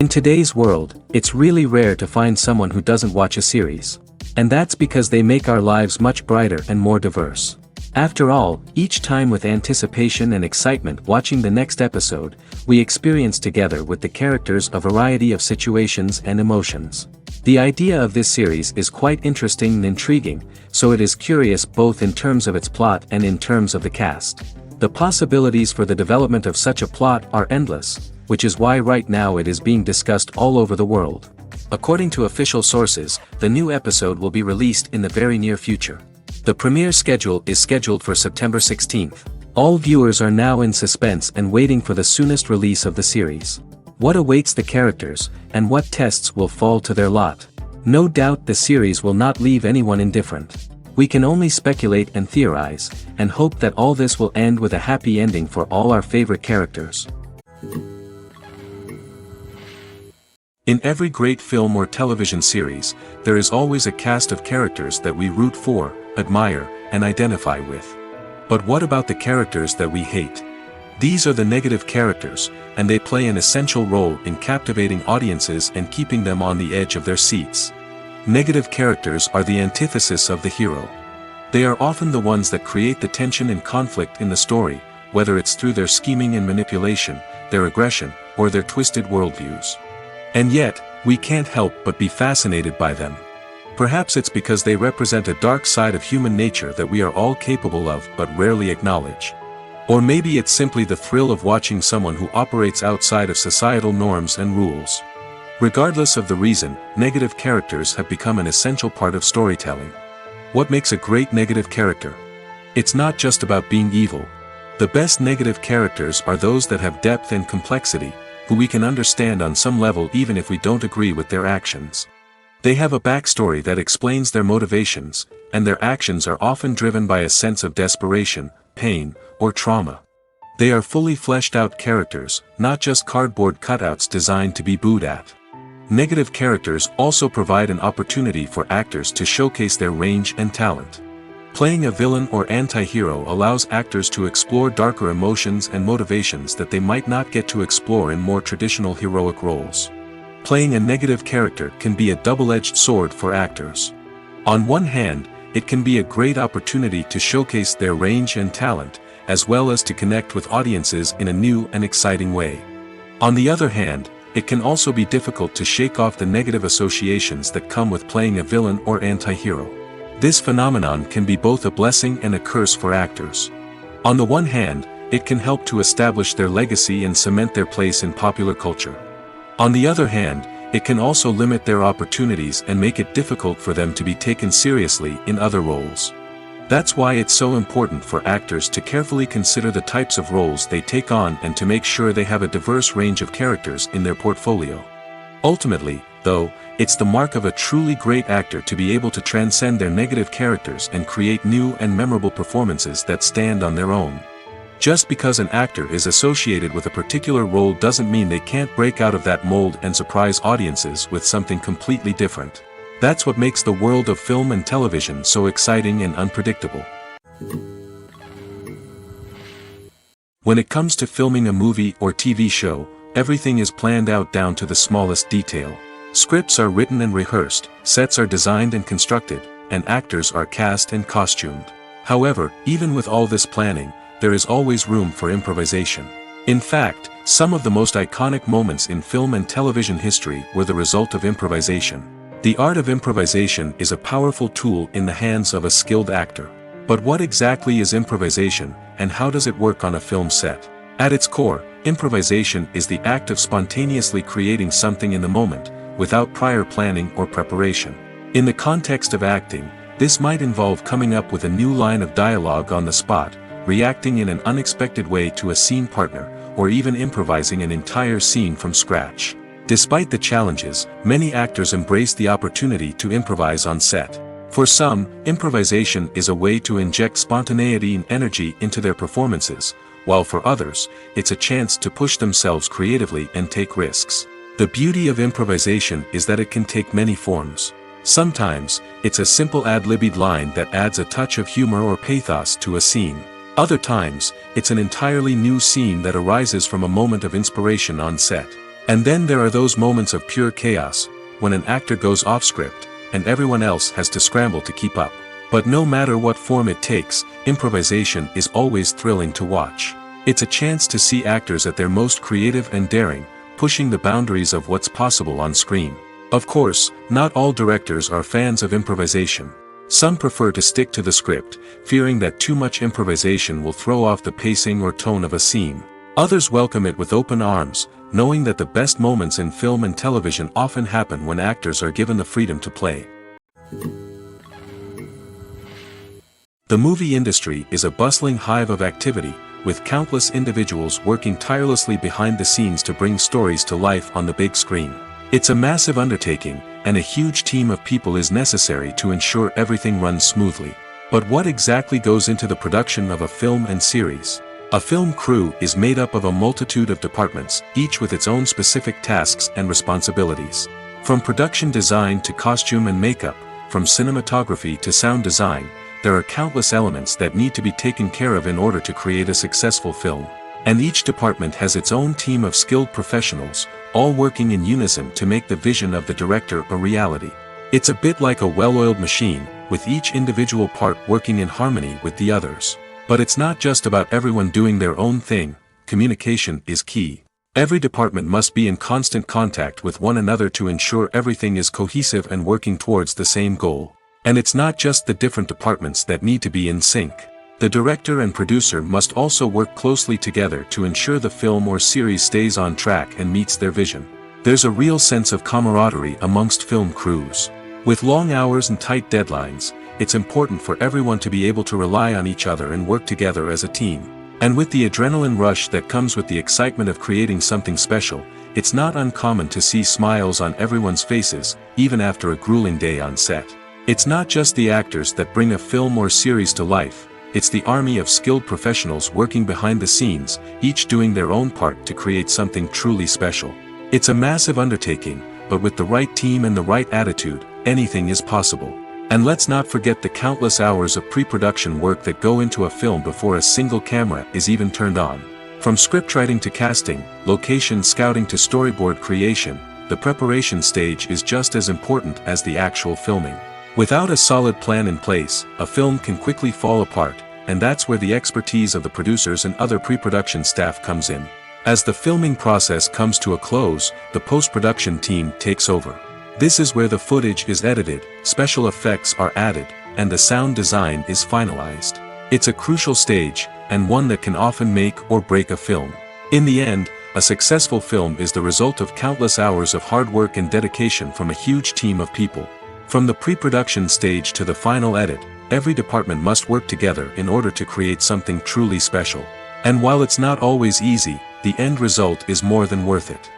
In today's world, it's really rare to find someone who doesn't watch a series. And that's because they make our lives much brighter and more diverse. After all, each time with anticipation and excitement watching the next episode, we experience together with the characters a variety of situations and emotions. The idea of this series is quite interesting and intriguing, so it is curious both in terms of its plot and in terms of the cast. The possibilities for the development of such a plot are endless, which is why right now it is being discussed all over the world. According to official sources, the new episode will be released in the very near future. The premiere schedule is scheduled for September 16th. All viewers are now in suspense and waiting for the soonest release of the series. What awaits the characters, and what tests will fall to their lot? No doubt the series will not leave anyone indifferent. We can only speculate and theorize, and hope that all this will end with a happy ending for all our favorite characters. In every great film or television series, there is always a cast of characters that we root for, admire, and identify with. But what about the characters that we hate? These are the negative characters, and they play an essential role in captivating audiences and keeping them on the edge of their seats. Negative characters are the antithesis of the hero. They are often the ones that create the tension and conflict in the story, whether it's through their scheming and manipulation, their aggression, or their twisted worldviews. And yet, we can't help but be fascinated by them. Perhaps it's because they represent a dark side of human nature that we are all capable of but rarely acknowledge. Or maybe it's simply the thrill of watching someone who operates outside of societal norms and rules. Regardless of the reason, negative characters have become an essential part of storytelling. What makes a great negative character? It's not just about being evil. The best negative characters are those that have depth and complexity, who we can understand on some level even if we don't agree with their actions. They have a backstory that explains their motivations, and their actions are often driven by a sense of desperation, pain, or trauma. They are fully fleshed out characters, not just cardboard cutouts designed to be booed at. Negative characters also provide an opportunity for actors to showcase their range and talent. Playing a villain or anti-hero allows actors to explore darker emotions and motivations that they might not get to explore in more traditional heroic roles. Playing a negative character can be a double-edged sword for actors. On one hand, it can be a great opportunity to showcase their range and talent, as well as to connect with audiences in a new and exciting way. On the other hand, it can also be difficult to shake off the negative associations that come with playing a villain or anti-hero. This phenomenon can be both a blessing and a curse for actors. On the one hand, it can help to establish their legacy and cement their place in popular culture. On the other hand, it can also limit their opportunities and make it difficult for them to be taken seriously in other roles. That's why it's so important for actors to carefully consider the types of roles they take on and to make sure they have a diverse range of characters in their portfolio. Ultimately, though, it's the mark of a truly great actor to be able to transcend their negative characters and create new and memorable performances that stand on their own. Just because an actor is associated with a particular role doesn't mean they can't break out of that mold and surprise audiences with something completely different. That's what makes the world of film and television so exciting and unpredictable. When it comes to filming a movie or TV show, everything is planned out down to the smallest detail. Scripts are written and rehearsed, sets are designed and constructed, and actors are cast and costumed. However, even with all this planning, there is always room for improvisation. In fact, some of the most iconic moments in film and television history were the result of improvisation. The art of improvisation is a powerful tool in the hands of a skilled actor. But what exactly is improvisation, and how does it work on a film set? At its core, improvisation is the act of spontaneously creating something in the moment, without prior planning or preparation. In the context of acting, this might involve coming up with a new line of dialogue on the spot, reacting in an unexpected way to a scene partner, or even improvising an entire scene from scratch. Despite the challenges, many actors embrace the opportunity to improvise on set. For some, improvisation is a way to inject spontaneity and energy into their performances, while for others, it's a chance to push themselves creatively and take risks. The beauty of improvisation is that it can take many forms. Sometimes, it's a simple ad-libbed line that adds a touch of humor or pathos to a scene. Other times, it's an entirely new scene that arises from a moment of inspiration on set. And then there are those moments of pure chaos, when an actor goes off script, and everyone else has to scramble to keep up. But no matter what form it takes, improvisation is always thrilling to watch. It's a chance to see actors at their most creative and daring, pushing the boundaries of what's possible on screen. Of course, not all directors are fans of improvisation. Some prefer to stick to the script, fearing that too much improvisation will throw off the pacing or tone of a scene. Others welcome it with open arms, knowing that the best moments in film and television often happen when actors are given the freedom to play. The movie industry is a bustling hive of activity, with countless individuals working tirelessly behind the scenes to bring stories to life on the big screen. It's a massive undertaking, and a huge team of people is necessary to ensure everything runs smoothly. But what exactly goes into the production of a film and series? A film crew is made up of a multitude of departments, each with its own specific tasks and responsibilities. From production design to costume and makeup, from cinematography to sound design, there are countless elements that need to be taken care of in order to create a successful film. And each department has its own team of skilled professionals, all working in unison to make the vision of the director a reality. It's a bit like a well-oiled machine, with each individual part working in harmony with the others. But it's not just about everyone doing their own thing. Communication is key. Every department must be in constant contact with one another to ensure everything is cohesive and working towards the same goal. And it's not just the different departments that need to be in sync. The director and producer must also work closely together to ensure the film or series stays on track and meets their vision. There's a real sense of camaraderie amongst film crews. With long hours and tight deadlines, it's important for everyone to be able to rely on each other and work together as a team. And with the adrenaline rush that comes with the excitement of creating something special, it's not uncommon to see smiles on everyone's faces, even after a grueling day on set. It's not just the actors that bring a film or series to life, it's the army of skilled professionals working behind the scenes, each doing their own part to create something truly special. It's a massive undertaking, but with the right team and the right attitude, anything is possible. And let's not forget the countless hours of pre-production work that go into a film before a single camera is even turned on. From scriptwriting to casting, location scouting to storyboard creation, the preparation stage is just as important as the actual filming. Without a solid plan in place, a film can quickly fall apart, and that's where the expertise of the producers and other pre-production staff comes in. As the filming process comes to a close, the post-production team takes over. This is where the footage is edited, special effects are added, and the sound design is finalized. It's a crucial stage, and one that can often make or break a film. In the end, a successful film is the result of countless hours of hard work and dedication from a huge team of people. From the pre-production stage to the final edit, every department must work together in order to create something truly special. And while it's not always easy, the end result is more than worth it.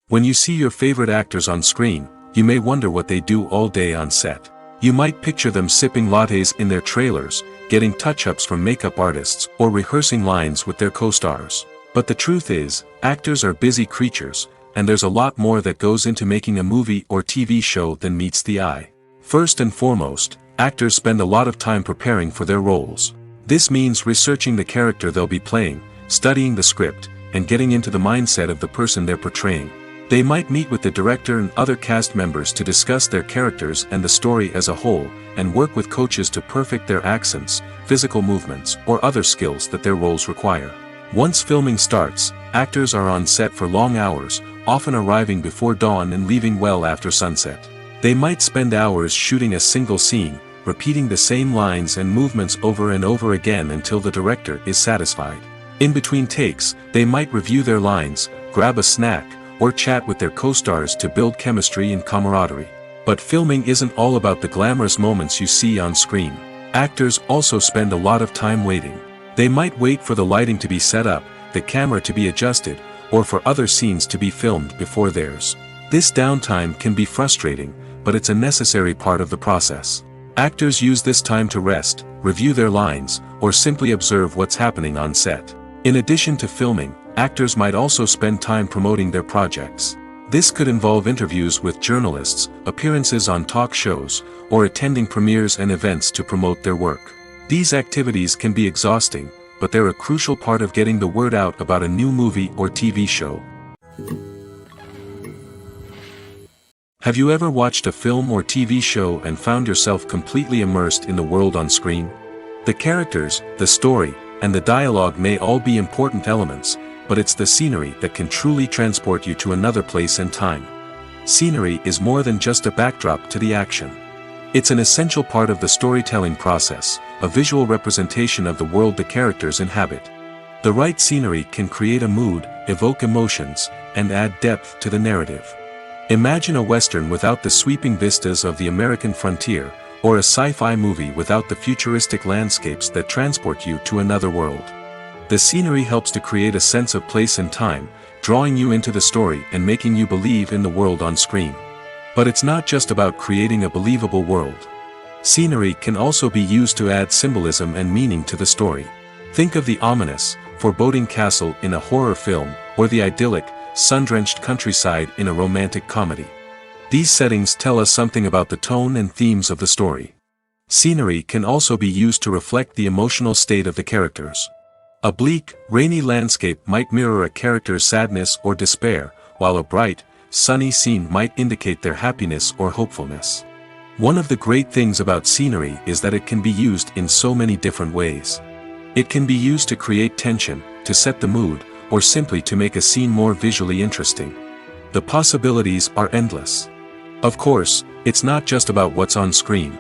When you see your favorite actors on screen, you may wonder what they do all day on set. You might picture them sipping lattes in their trailers, getting touch-ups from makeup artists, or rehearsing lines with their co-stars. But the truth is, actors are busy creatures, and there's a lot more that goes into making a movie or TV show than meets the eye. First and foremost, actors spend a lot of time preparing for their roles. This means researching the character they'll be playing, studying the script, and getting into the mindset of the person they're portraying. They might meet with the director and other cast members to discuss their characters and the story as a whole, and work with coaches to perfect their accents, physical movements, or other skills that their roles require. Once filming starts, actors are on set for long hours, often arriving before dawn and leaving well after sunset. They might spend hours shooting a single scene, repeating the same lines and movements over and over again until the director is satisfied. In between takes, they might review their lines, grab a snack, or chat with their co-stars to build chemistry and camaraderie. But filming isn't all about the glamorous moments you see on screen. Actors also spend a lot of time waiting. They might wait for the lighting to be set up, the camera to be adjusted, or for other scenes to be filmed before theirs. This downtime can be frustrating, but it's a necessary part of the process. Actors use this time to rest, review their lines, or simply observe what's happening on set. In addition to filming, actors might also spend time promoting their projects. This could involve interviews with journalists, appearances on talk shows, or attending premieres and events to promote their work. These activities can be exhausting, but they're a crucial part of getting the word out about a new movie or TV show. Have you ever watched a film or TV show and found yourself completely immersed in the world on screen? The characters, the story, and the dialogue may all be important elements, but it's the scenery that can truly transport you to another place and time. Scenery is more than just a backdrop to the action. It's an essential part of the storytelling process, a visual representation of the world the characters inhabit. The right scenery can create a mood, evoke emotions, and add depth to the narrative. Imagine a Western without the sweeping vistas of the American frontier, or a sci-fi movie without the futuristic landscapes that transport you to another world. The scenery helps to create a sense of place and time, drawing you into the story and making you believe in the world on screen. But it's not just about creating a believable world. Scenery can also be used to add symbolism and meaning to the story. Think of the ominous, foreboding castle in a horror film, or the idyllic, sun-drenched countryside in a romantic comedy. These settings tell us something about the tone and themes of the story. Scenery can also be used to reflect the emotional state of the characters. A bleak, rainy landscape might mirror a character's sadness or despair, while a bright, sunny scene might indicate their happiness or hopefulness. One of the great things about scenery is that it can be used in so many different ways. It can be used to create tension, to set the mood, or simply to make a scene more visually interesting. The possibilities are endless. Of course, it's not just about what's on screen.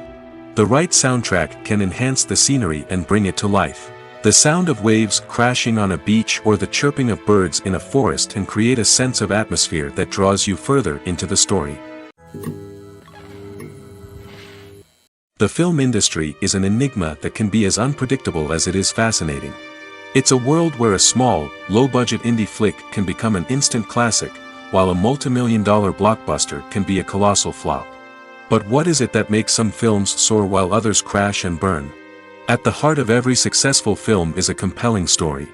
The right soundtrack can enhance the scenery and bring it to life. The sound of waves crashing on a beach or the chirping of birds in a forest can create a sense of atmosphere that draws you further into the story. The film industry is an enigma that can be as unpredictable as it is fascinating. It's a world where a small, low-budget indie flick can become an instant classic, while a multi-million-dollar blockbuster can be a colossal flop. But what is it that makes some films soar while others crash and burn? At the heart of every successful film is a compelling story.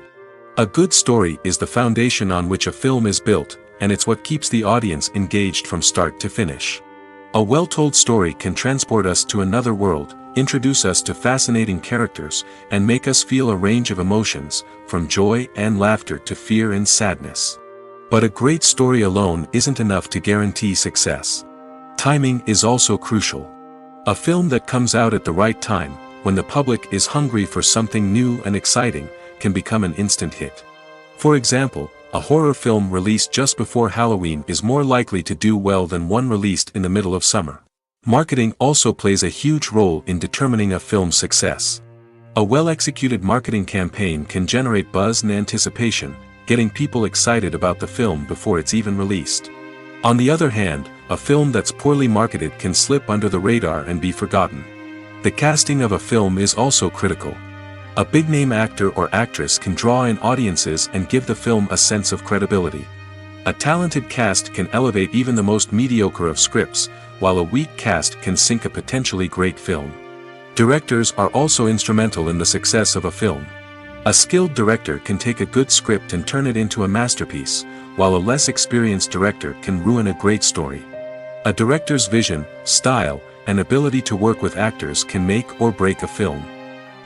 A good story is the foundation on which a film is built, and it's what keeps the audience engaged from start to finish. A well-told story can transport us to another world, introduce us to fascinating characters, and make us feel a range of emotions, from joy and laughter to fear and sadness. But a great story alone isn't enough to guarantee success. Timing is also crucial. A film that comes out at the right time, when the public is hungry for something new and exciting, can become an instant hit. For example, a horror film released just before Halloween is more likely to do well than one released in the middle of summer. Marketing also plays a huge role in determining a film's success. A well-executed marketing campaign can generate buzz and anticipation, getting people excited about the film before it's even released. On the other hand, a film that's poorly marketed can slip under the radar and be forgotten. The casting of a film is also critical. A big-name actor or actress can draw in audiences and give the film a sense of credibility. A talented cast can elevate even the most mediocre of scripts, while a weak cast can sink a potentially great film. Directors are also instrumental in the success of a film. A skilled director can take a good script and turn it into a masterpiece, while a less experienced director can ruin a great story. A director's vision, style, and ability to work with actors can make or break a film.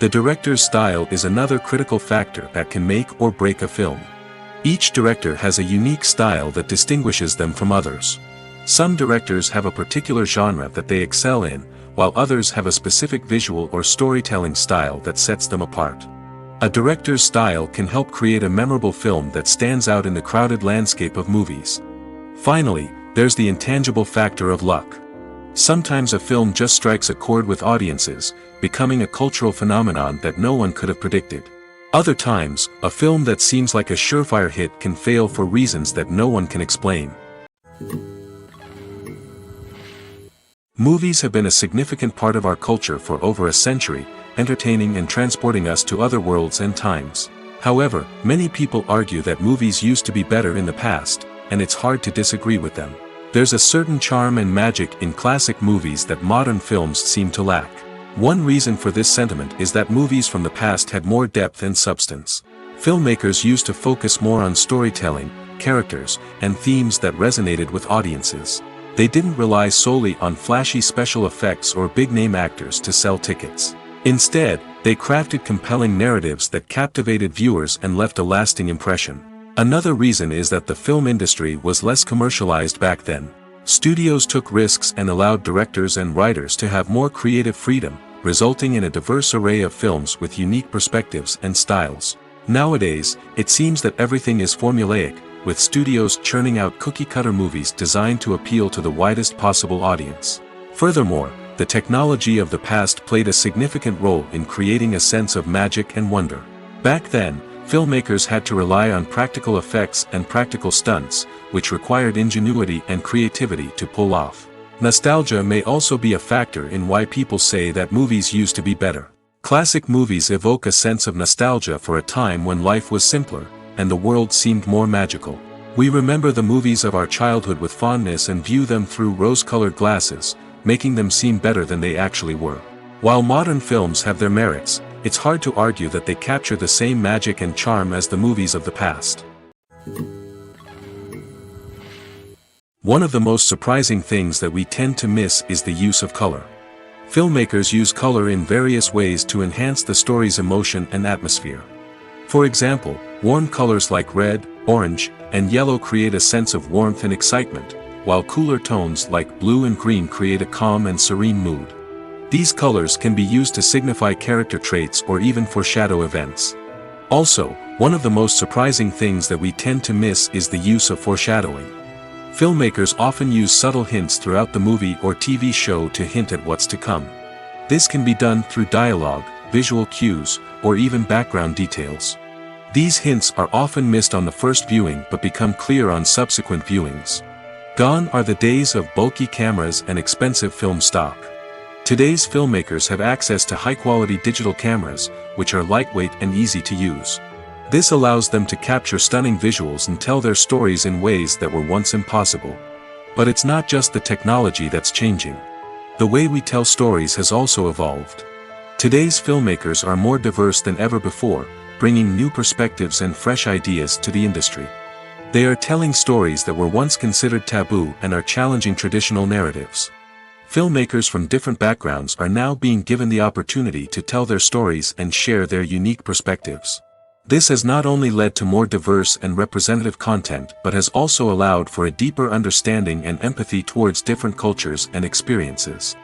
The director's style is another critical factor that can make or break a film. Each director has a unique style that distinguishes them from others. Some directors have a particular genre that they excel in, while others have a specific visual or storytelling style that sets them apart. A director's style can help create a memorable film that stands out in the crowded landscape of movies. Finally, there's the intangible factor of luck. Sometimes a film just strikes a chord with audiences, becoming a cultural phenomenon that no one could have predicted. Other times, a film that seems like a surefire hit can fail for reasons that no one can explain. Movies have been a significant part of our culture for over a century, entertaining and transporting us to other worlds and times. However, many people argue that movies used to be better in the past, and it's hard to disagree with them. There's a certain charm and magic in classic movies that modern films seem to lack. One reason for this sentiment is that movies from the past had more depth and substance. Filmmakers used to focus more on storytelling, characters, and themes that resonated with audiences. They didn't rely solely on flashy special effects or big-name actors to sell tickets. Instead, they crafted compelling narratives that captivated viewers and left a lasting impression. Another reason is that the film industry was less commercialized back then. Studios took risks and allowed directors and writers to have more creative freedom, resulting in a diverse array of films with unique perspectives and styles. Nowadays, it seems that everything is formulaic, with studios churning out cookie-cutter movies designed to appeal to the widest possible audience. Furthermore, the technology of the past played a significant role in creating a sense of magic and wonder. Back then, filmmakers had to rely on practical effects and practical stunts, which required ingenuity and creativity to pull off. Nostalgia may also be a factor in why people say that movies used to be better. Classic movies evoke a sense of nostalgia for a time when life was simpler, and the world seemed more magical. We remember the movies of our childhood with fondness and view them through rose-colored glasses, making them seem better than they actually were. While modern films have their merits, it's hard to argue that they capture the same magic and charm as the movies of the past. One of the most surprising things that we tend to miss is the use of color. Filmmakers use color in various ways to enhance the story's emotion and atmosphere. For example, warm colors like red, orange, and yellow create a sense of warmth and excitement, while cooler tones like blue and green create a calm and serene mood. These colors can be used to signify character traits or even foreshadow events. Also, one of the most surprising things that we tend to miss is the use of foreshadowing. Filmmakers often use subtle hints throughout the movie or TV show to hint at what's to come. This can be done through dialogue, visual cues, or even background details. These hints are often missed on the first viewing but become clear on subsequent viewings. Gone are the days of bulky cameras and expensive film stock. Today's filmmakers have access to high-quality digital cameras, which are lightweight and easy to use. This allows them to capture stunning visuals and tell their stories in ways that were once impossible. But it's not just the technology that's changing. The way we tell stories has also evolved. Today's filmmakers are more diverse than ever before, bringing new perspectives and fresh ideas to the industry. They are telling stories that were once considered taboo and are challenging traditional narratives. Filmmakers from different backgrounds are now being given the opportunity to tell their stories and share their unique perspectives. This has not only led to more diverse and representative content but has also allowed for a deeper understanding and empathy towards different cultures and experiences.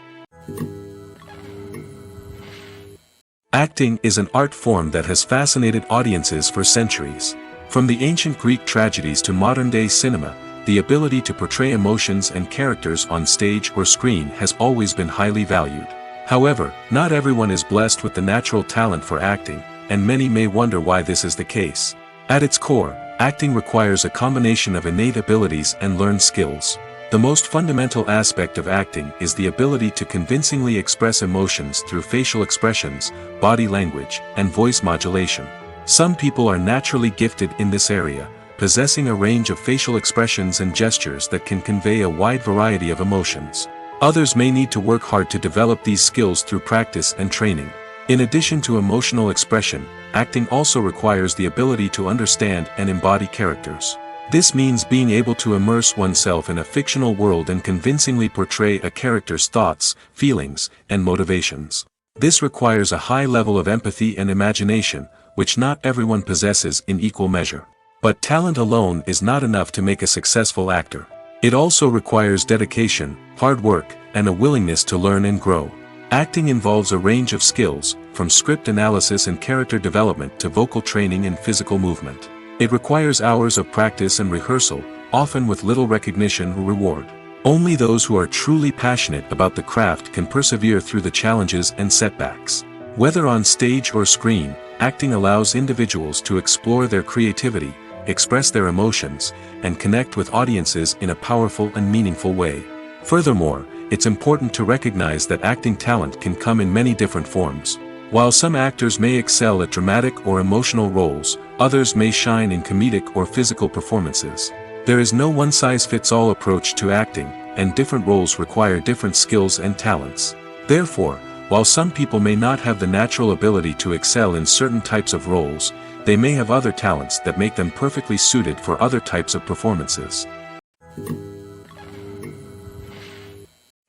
Acting is an art form that has fascinated audiences for centuries. From the ancient Greek tragedies to modern-day cinema, the ability to portray emotions and characters on stage or screen has always been highly valued. However, not everyone is blessed with the natural talent for acting, and many may wonder why this is the case. At its core, acting requires a combination of innate abilities and learned skills. The most fundamental aspect of acting is the ability to convincingly express emotions through facial expressions, body language, and voice modulation. Some people are naturally gifted in this area, possessing a range of facial expressions and gestures that can convey a wide variety of emotions. Others may need to work hard to develop these skills through practice and training. In addition to emotional expression, acting also requires the ability to understand and embody characters. This means being able to immerse oneself in a fictional world and convincingly portray a character's thoughts, feelings, and motivations. This requires a high level of empathy and imagination, which not everyone possesses in equal measure. But talent alone is not enough to make a successful actor. It also requires dedication, hard work, and a willingness to learn and grow. Acting involves a range of skills, from script analysis and character development to vocal training and physical movement. It requires hours of practice and rehearsal, often with little recognition or reward. Only those who are truly passionate about the craft can persevere through the challenges and setbacks. Whether on stage or screen, acting allows individuals to explore their creativity, express their emotions, and connect with audiences in a powerful and meaningful way. Furthermore, it's important to recognize that acting talent can come in many different forms. While some actors may excel at dramatic or emotional roles, others may shine in comedic or physical performances. There is no one-size-fits-all approach to acting, and different roles require different skills and talents. Therefore, while some people may not have the natural ability to excel in certain types of roles, they may have other talents that make them perfectly suited for other types of performances.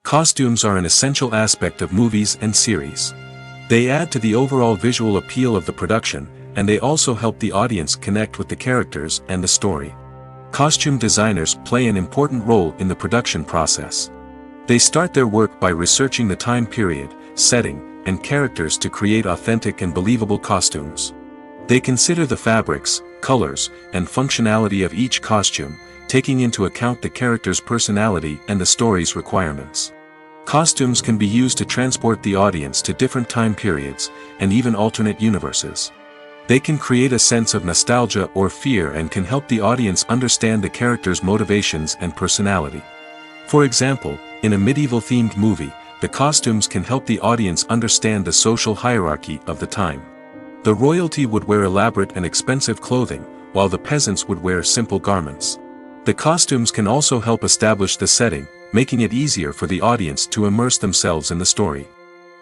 Costumes are an essential aspect of movies and series. They add to the overall visual appeal of the production, and they also help the audience connect with the characters and the story. Costume designers play an important role in the production process. They start their work by researching the time period, setting, and characters to create authentic and believable costumes. They consider the fabrics, colors, and functionality of each costume, taking into account the character's personality and the story's requirements. Costumes can be used to transport the audience to different time periods, and even alternate universes. They can create a sense of nostalgia or fear and can help the audience understand the character's motivations and personality. For example, in a medieval-themed movie, the costumes can help the audience understand the social hierarchy of the time. The royalty would wear elaborate and expensive clothing, while the peasants would wear simple garments. The costumes can also help establish the setting, making it easier for the audience to immerse themselves in the story.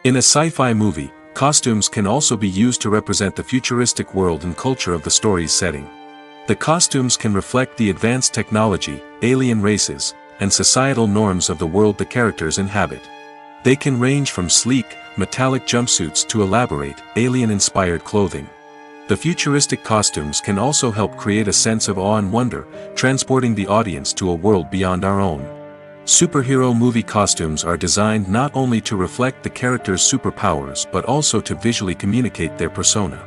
In a sci-fi movie, costumes can also be used to represent the futuristic world and culture of the story's setting. The costumes can reflect the advanced technology, alien races, and societal norms of the world the characters inhabit. They can range from sleek, metallic jumpsuits to elaborate, alien-inspired clothing. The futuristic costumes can also help create a sense of awe and wonder, transporting the audience to a world beyond our own. Superhero movie costumes are designed not only to reflect the character's superpowers but also to visually communicate their persona.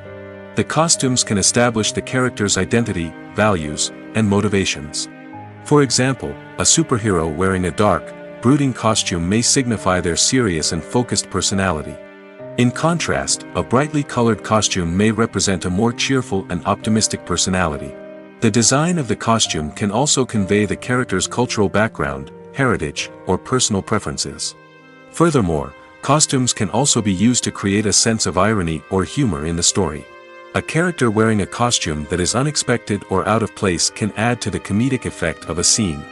The costumes can establish the character's identity, values, and motivations. For example, a superhero wearing a dark, brooding costume may signify their serious and focused personality. In contrast, a brightly colored costume may represent a more cheerful and optimistic personality. The design of the costume can also convey the character's cultural background, heritage, or personal preferences. Furthermore, costumes can also be used to create a sense of irony or humor in the story. A character wearing a costume that is unexpected or out of place can add to the comedic effect of a scene.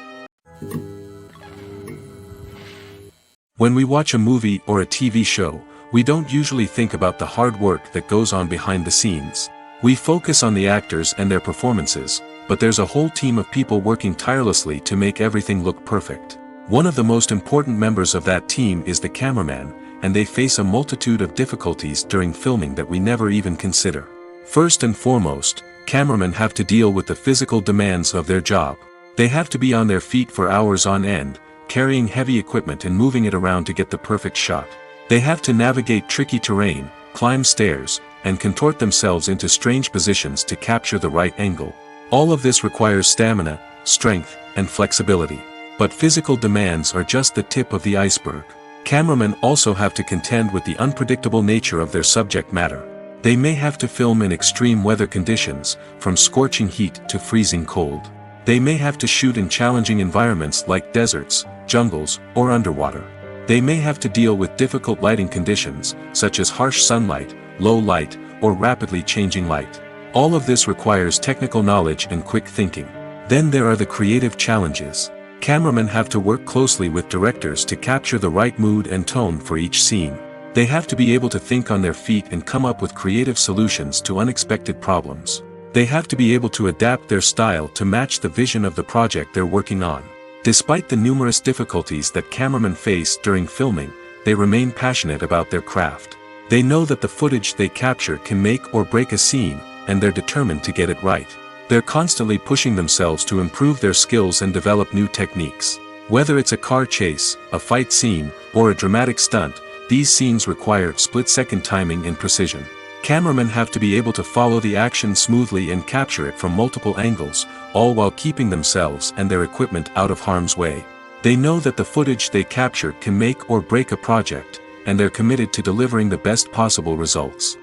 When we watch a movie or a TV show, we don't usually think about the hard work that goes on behind the scenes. We focus on the actors and their performances, but there's a whole team of people working tirelessly to make everything look perfect. One of the most important members of that team is the cameraman, and they face a multitude of difficulties during filming that we never even consider. First and foremost, cameramen have to deal with the physical demands of their job. They have to be on their feet for hours on end, carrying heavy equipment and moving it around to get the perfect shot. They have to navigate tricky terrain, climb stairs, and contort themselves into strange positions to capture the right angle. All of this requires stamina, strength, and flexibility. But physical demands are just the tip of the iceberg. Cameramen also have to contend with the unpredictable nature of their subject matter. They may have to film in extreme weather conditions, from scorching heat to freezing cold. They may have to shoot in challenging environments like deserts, jungles, or underwater. They may have to deal with difficult lighting conditions, such as harsh sunlight, low light, or rapidly changing light. All of this requires technical knowledge and quick thinking. Then there are the creative challenges. Cameramen have to work closely with directors to capture the right mood and tone for each scene. They have to be able to think on their feet and come up with creative solutions to unexpected problems. They have to be able to adapt their style to match the vision of the project they're working on. Despite the numerous difficulties that cameramen face during filming, they remain passionate about their craft. They know that the footage they capture can make or break a scene, and they're determined to get it right. They're constantly pushing themselves to improve their skills and develop new techniques. Whether it's a car chase, a fight scene, or a dramatic stunt, these scenes require split-second timing and precision. Cameramen have to be able to follow the action smoothly and capture it from multiple angles, all while keeping themselves and their equipment out of harm's way. They know that the footage they capture can make or break a project, and they're committed to delivering the best possible results.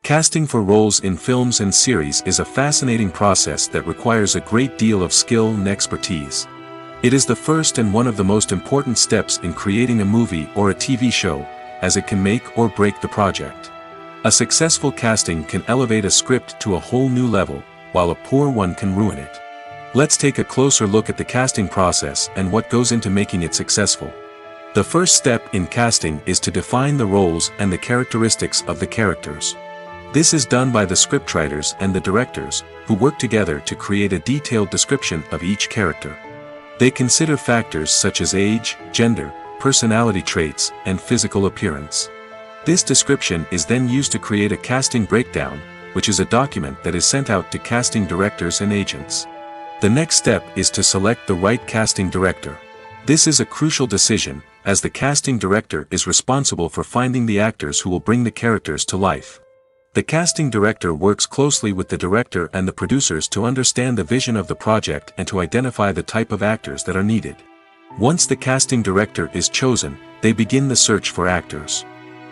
Casting for roles in films and series is a fascinating process that requires a great deal of skill and expertise. It is the first and one of the most important steps in creating a movie or a TV show, as it can make or break the project. A successful casting can elevate a script to a whole new level, while a poor one can ruin it. Let's take a closer look at the casting process and what goes into making it successful. The first step in casting is to define the roles and the characteristics of the characters. This is done by the scriptwriters and the directors, who work together to create a detailed description of each character. They consider factors such as age, gender, personality traits, and physical appearance. This description is then used to create a casting breakdown, which is a document that is sent out to casting directors and agents. The next step is to select the right casting director. This is a crucial decision, as the casting director is responsible for finding the actors who will bring the characters to life. The casting director works closely with the director and the producers to understand the vision of the project and to identify the type of actors that are needed. Once the casting director is chosen, they begin the search for actors.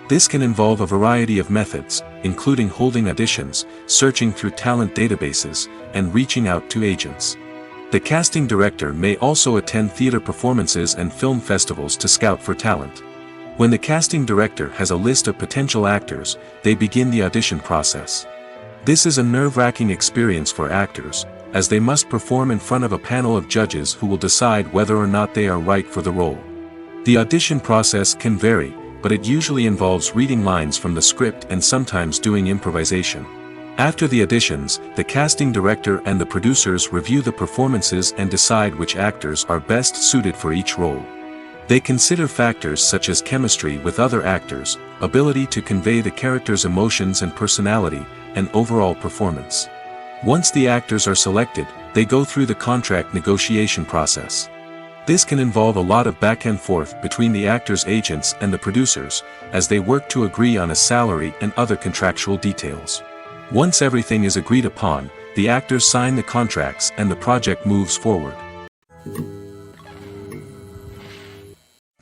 This can involve a variety of methods, including holding auditions, searching through talent databases, and reaching out to agents. The casting director may also attend theater performances and film festivals to scout for talent. When the casting director has a list of potential actors, they begin the audition process. This is a nerve-wracking experience for actors, as they must perform in front of a panel of judges who will decide whether or not they are right for the role. The audition process can vary, but it usually involves reading lines from the script and sometimes doing improvisation. After the auditions, the casting director and the producers review the performances and decide which actors are best suited for each role. They consider factors such as chemistry with other actors, ability to convey the character's emotions and personality, and overall performance. Once the actors are selected, they go through the contract negotiation process. This can involve a lot of back and forth between the actors' agents and the producers, as they work to agree on a salary and other contractual details. Once everything is agreed upon, the actors sign the contracts and the project moves forward.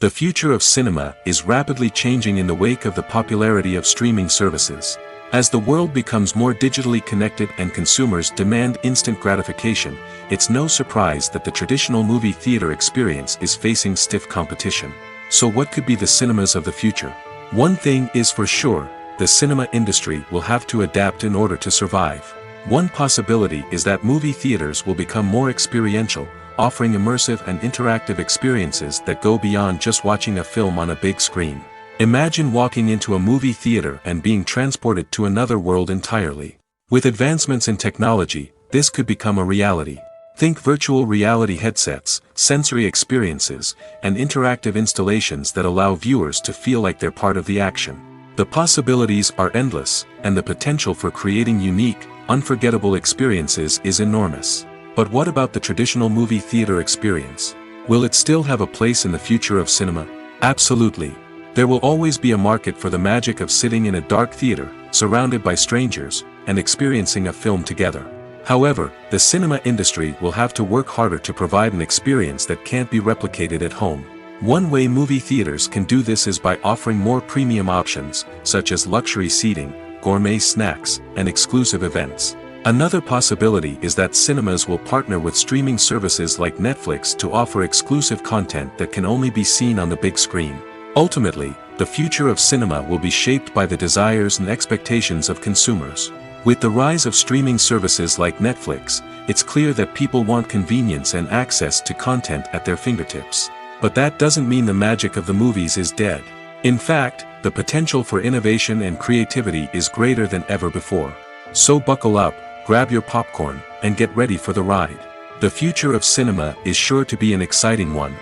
The future of cinema is rapidly changing in the wake of the popularity of streaming services. As the world becomes more digitally connected and consumers demand instant gratification, it's no surprise that the traditional movie theater experience is facing stiff competition. So what could be the cinemas of the future? One thing is for sure, the cinema industry will have to adapt in order to survive. One possibility is that movie theaters will become more experiential, offering immersive and interactive experiences that go beyond just watching a film on a big screen. Imagine walking into a movie theater and being transported to another world entirely. With advancements in technology, this could become a reality. Think virtual reality headsets, sensory experiences, and interactive installations that allow viewers to feel like they're part of the action. The possibilities are endless, and the potential for creating unique, unforgettable experiences is enormous. But what about the traditional movie theater experience? Will it still have a place in the future of cinema? Absolutely. There will always be a market for the magic of sitting in a dark theater, surrounded by strangers, and experiencing a film together. However, the cinema industry will have to work harder to provide an experience that can't be replicated at home. One way movie theaters can do this is by offering more premium options, such as luxury seating, gourmet snacks, and exclusive events. Another possibility is that cinemas will partner with streaming services like Netflix to offer exclusive content that can only be seen on the big screen. Ultimately, the future of cinema will be shaped by the desires and expectations of consumers. With the rise of streaming services like Netflix, it's clear that people want convenience and access to content at their fingertips. But that doesn't mean the magic of the movies is dead. In fact, the potential for innovation and creativity is greater than ever before. So buckle up, grab your popcorn, and get ready for the ride. The future of cinema is sure to be an exciting one.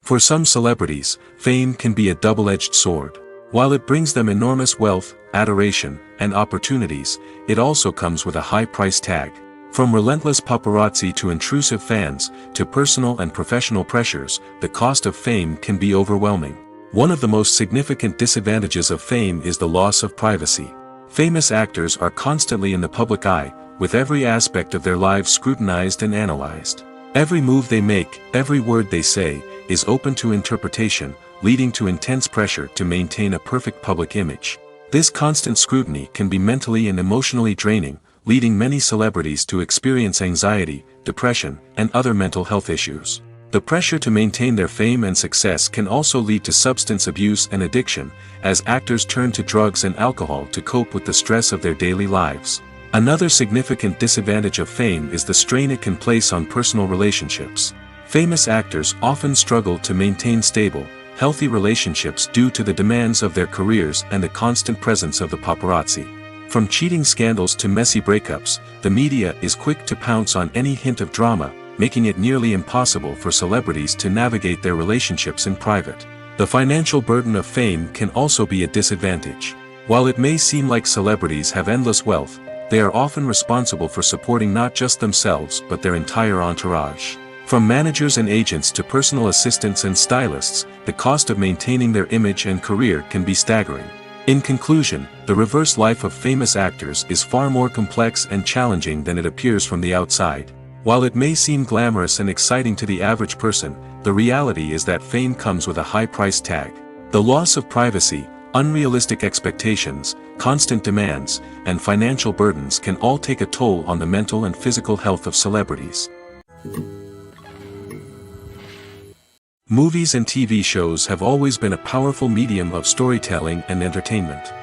For some celebrities, fame can be a double-edged sword. While it brings them enormous wealth, adoration, and opportunities, it also comes with a high price tag. From relentless paparazzi to intrusive fans, to personal and professional pressures, the cost of fame can be overwhelming. One of the most significant disadvantages of fame is the loss of privacy. Famous actors are constantly in the public eye, with every aspect of their lives scrutinized and analyzed. Every move they make, every word they say, is open to interpretation, leading to intense pressure to maintain a perfect public image. This constant scrutiny can be mentally and emotionally draining, leading many celebrities to experience anxiety, depression, and other mental health issues. The pressure to maintain their fame and success can also lead to substance abuse and addiction, as actors turn to drugs and alcohol to cope with the stress of their daily lives. Another significant disadvantage of fame is the strain it can place on personal relationships. Famous actors often struggle to maintain stable, healthy relationships due to the demands of their careers and the constant presence of the paparazzi. From cheating scandals to messy breakups, the media is quick to pounce on any hint of drama, making it nearly impossible for celebrities to navigate their relationships in private. The financial burden of fame can also be a disadvantage. While it may seem like celebrities have endless wealth, they are often responsible for supporting not just themselves but their entire entourage. From managers and agents to personal assistants and stylists, the cost of maintaining their image and career can be staggering. In conclusion, the reverse life of famous actors is far more complex and challenging than it appears from the outside. While it may seem glamorous and exciting to the average person, the reality is that fame comes with a high price tag. The loss of privacy, unrealistic expectations, constant demands, and financial burdens can all take a toll on the mental and physical health of celebrities. Movies and TV shows have always been a powerful medium of storytelling and entertainment.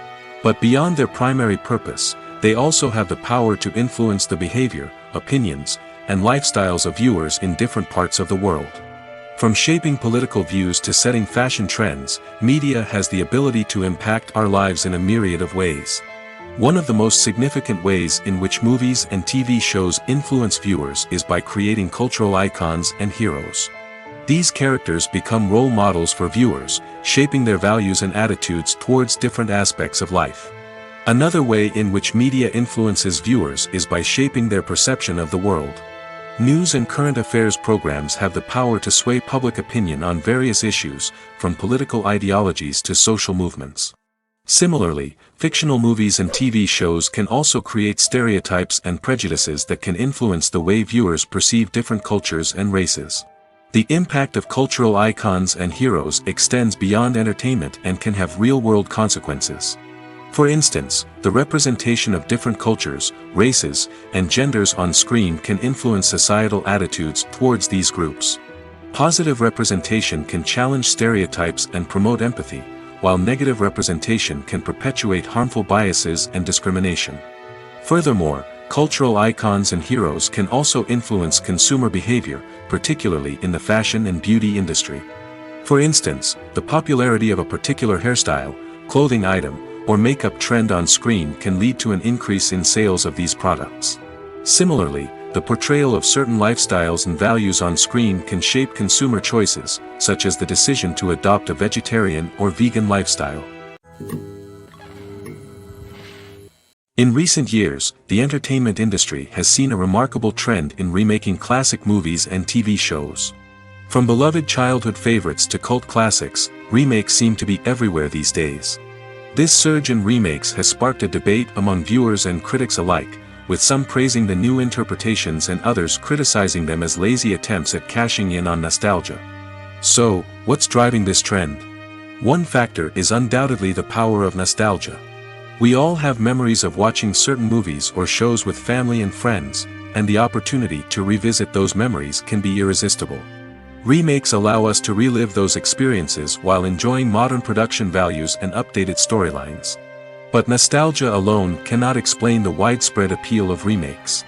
But beyond their primary purpose, they also have the power to influence the behavior, opinions, and lifestyles of viewers in different parts of the world. From shaping political views to setting fashion trends, media has the ability to impact our lives in a myriad of ways. One of the most significant ways in which movies and TV shows influence viewers is by creating cultural icons and heroes. These characters become role models for viewers, shaping their values and attitudes towards different aspects of life. Another way in which media influences viewers is by shaping their perception of the world. News and current affairs programs have the power to sway public opinion on various issues, from political ideologies to social movements. Similarly, fictional movies and TV shows can also create stereotypes and prejudices that can influence the way viewers perceive different cultures and races. The impact of cultural icons and heroes extends beyond entertainment and can have real-world consequences. For instance, the representation of different cultures, races, and genders on screen can influence societal attitudes towards these groups. Positive representation can challenge stereotypes and promote empathy, while negative representation can perpetuate harmful biases and discrimination. Furthermore, cultural icons and heroes can also influence consumer behavior, particularly in the fashion and beauty industry. For instance, the popularity of a particular hairstyle, clothing item, or makeup trend on screen can lead to an increase in sales of these products. Similarly, the portrayal of certain lifestyles and values on screen can shape consumer choices, such as the decision to adopt a vegetarian or vegan lifestyle. In recent years, the entertainment industry has seen a remarkable trend in remaking classic movies and TV shows. From beloved childhood favorites to cult classics, remakes seem to be everywhere these days. This surge in remakes has sparked a debate among viewers and critics alike, with some praising the new interpretations and others criticizing them as lazy attempts at cashing in on nostalgia. So, what's driving this trend? One factor is undoubtedly the power of nostalgia. We all have memories of watching certain movies or shows with family and friends, and the opportunity to revisit those memories can be irresistible. Remakes allow us to relive those experiences while enjoying modern production values and updated storylines. But nostalgia alone cannot explain the widespread appeal of remakes.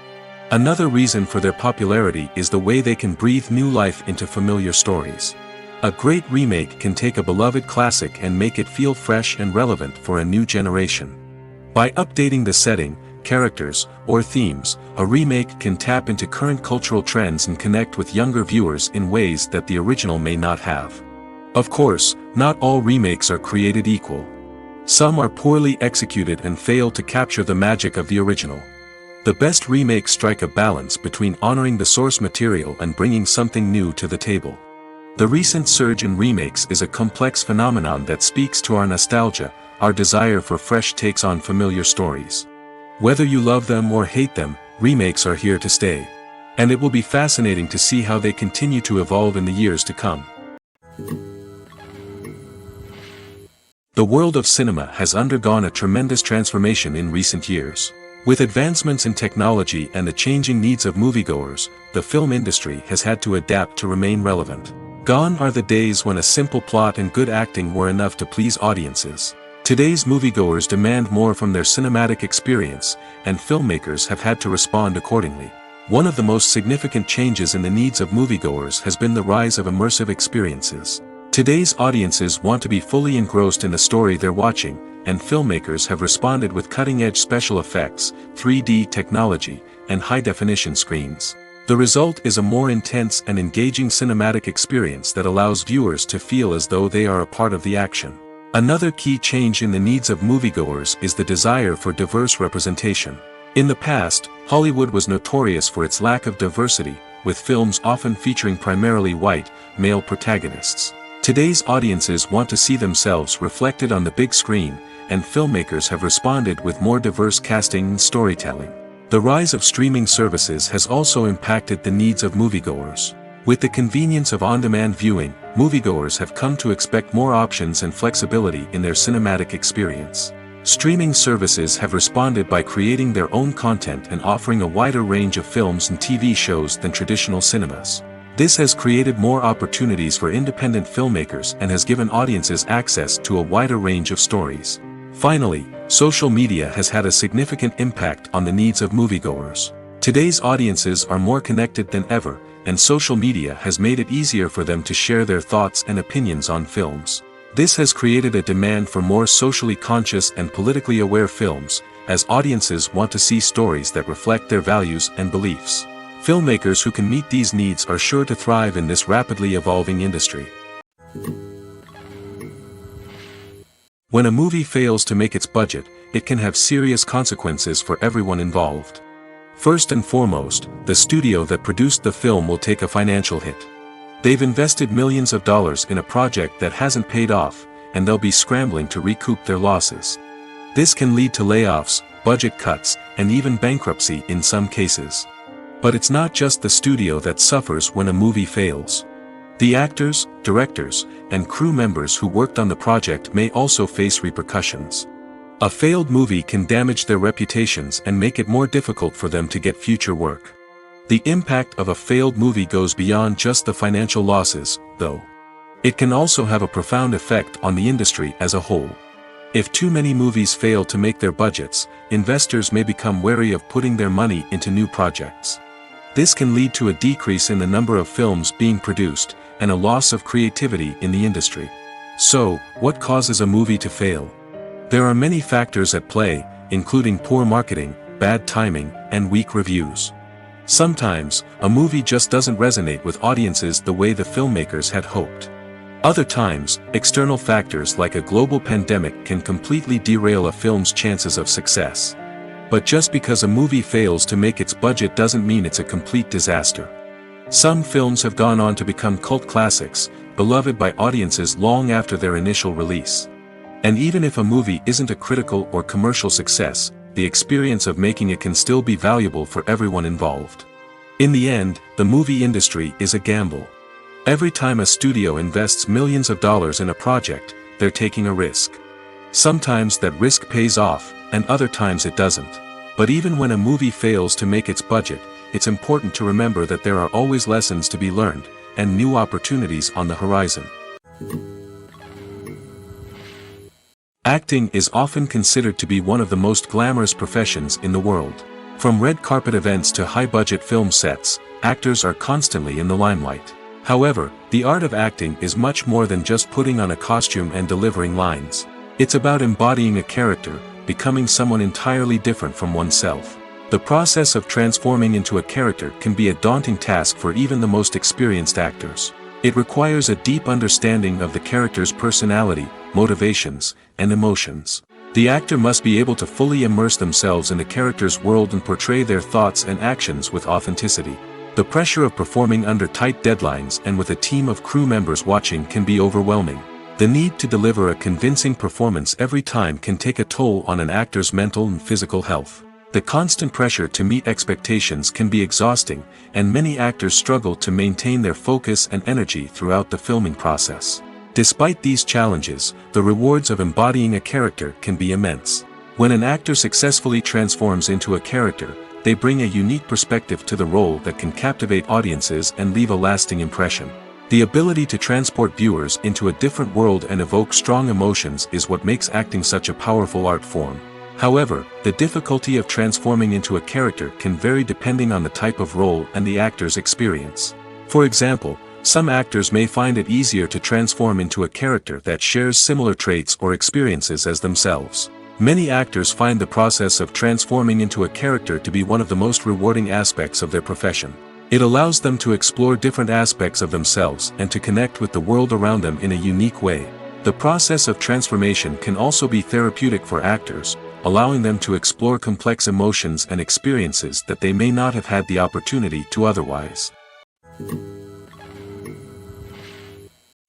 Another reason for their popularity is the way they can breathe new life into familiar stories. A great remake can take a beloved classic and make it feel fresh and relevant for a new generation. By updating the setting, characters, or themes, a remake can tap into current cultural trends and connect with younger viewers in ways that the original may not have. Of course, not all remakes are created equal. Some are poorly executed and fail to capture the magic of the original. The best remakes strike a balance between honoring the source material and bringing something new to the table. The recent surge in remakes is a complex phenomenon that speaks to our nostalgia, our desire for fresh takes on familiar stories. Whether you love them or hate them, remakes are here to stay. And it will be fascinating to see how they continue to evolve in the years to come. The world of cinema has undergone a tremendous transformation in recent years. With advancements in technology and the changing needs of moviegoers, the film industry has had to adapt to remain relevant. Gone are the days when a simple plot and good acting were enough to please audiences. Today's moviegoers demand more from their cinematic experience, and filmmakers have had to respond accordingly. One of the most significant changes in the needs of moviegoers has been the rise of immersive experiences. Today's audiences want to be fully engrossed in the story they're watching, and filmmakers have responded with cutting-edge special effects, 3D technology, and high-definition screens. The result is a more intense and engaging cinematic experience that allows viewers to feel as though they are a part of the action. Another key change in the needs of moviegoers is the desire for diverse representation. In the past, Hollywood was notorious for its lack of diversity, with films often featuring primarily white, male protagonists. Today's audiences want to see themselves reflected on the big screen, and filmmakers have responded with more diverse casting and storytelling. The rise of streaming services has also impacted the needs of moviegoers. With the convenience of on-demand viewing, moviegoers have come to expect more options and flexibility in their cinematic experience. Streaming services have responded by creating their own content and offering a wider range of films and TV shows than traditional cinemas. This has created more opportunities for independent filmmakers and has given audiences access to a wider range of stories. Finally, social media has had a significant impact on the needs of moviegoers. Today's audiences are more connected than ever, and social media has made it easier for them to share their thoughts and opinions on films. This has created a demand for more socially conscious and politically aware films, as audiences want to see stories that reflect their values and beliefs. Filmmakers who can meet these needs are sure to thrive in this rapidly evolving industry. When a movie fails to make its budget, it can have serious consequences for everyone involved. First and foremost, the studio that produced the film will take a financial hit. They've invested millions of dollars in a project that hasn't paid off, and they'll be scrambling to recoup their losses. This can lead to layoffs, budget cuts, and even bankruptcy in some cases. But it's not just the studio that suffers when a movie fails. The actors, directors, and crew members who worked on the project may also face repercussions. A failed movie can damage their reputations and make it more difficult for them to get future work. The impact of a failed movie goes beyond just the financial losses, though. It can also have a profound effect on the industry as a whole. If too many movies fail to make their budgets, investors may become wary of putting their money into new projects. This can lead to a decrease in the number of films being produced, and a loss of creativity in the industry. So, what causes a movie to fail? There are many factors at play, including poor marketing, bad timing, and weak reviews. Sometimes, a movie just doesn't resonate with audiences the way the filmmakers had hoped. Other times, external factors like a global pandemic can completely derail a film's chances of success. But just because a movie fails to make its budget doesn't mean it's a complete disaster. Some films have gone on to become cult classics, beloved by audiences long after their initial release. And even if a movie isn't a critical or commercial success, the experience of making it can still be valuable for everyone involved. In the end, the movie industry is a gamble. Every time a studio invests millions of dollars in a project, they're taking a risk. Sometimes that risk pays off, and other times it doesn't. But even when a movie fails to make its budget, it's important to remember that there are always lessons to be learned, and new opportunities on the horizon. Acting is often considered to be one of the most glamorous professions in the world. From red carpet events to high-budget film sets, actors are constantly in the limelight. However, the art of acting is much more than just putting on a costume and delivering lines. It's about embodying a character, becoming someone entirely different from oneself. The process of transforming into a character can be a daunting task for even the most experienced actors. It requires a deep understanding of the character's personality, motivations, and emotions. The actor must be able to fully immerse themselves in the character's world and portray their thoughts and actions with authenticity. The pressure of performing under tight deadlines and with a team of crew members watching can be overwhelming. The need to deliver a convincing performance every time can take a toll on an actor's mental and physical health. The constant pressure to meet expectations can be exhausting, and many actors struggle to maintain their focus and energy throughout the filming process. Despite these challenges, the rewards of embodying a character can be immense. When an actor successfully transforms into a character, they bring a unique perspective to the role that can captivate audiences and leave a lasting impression. The ability to transport viewers into a different world and evoke strong emotions is what makes acting such a powerful art form. However, the difficulty of transforming into a character can vary depending on the type of role and the actor's experience. For example, some actors may find it easier to transform into a character that shares similar traits or experiences as themselves. Many actors find the process of transforming into a character to be one of the most rewarding aspects of their profession. It allows them to explore different aspects of themselves and to connect with the world around them in a unique way. The process of transformation can also be therapeutic for actors, allowing them to explore complex emotions and experiences that they may not have had the opportunity to otherwise.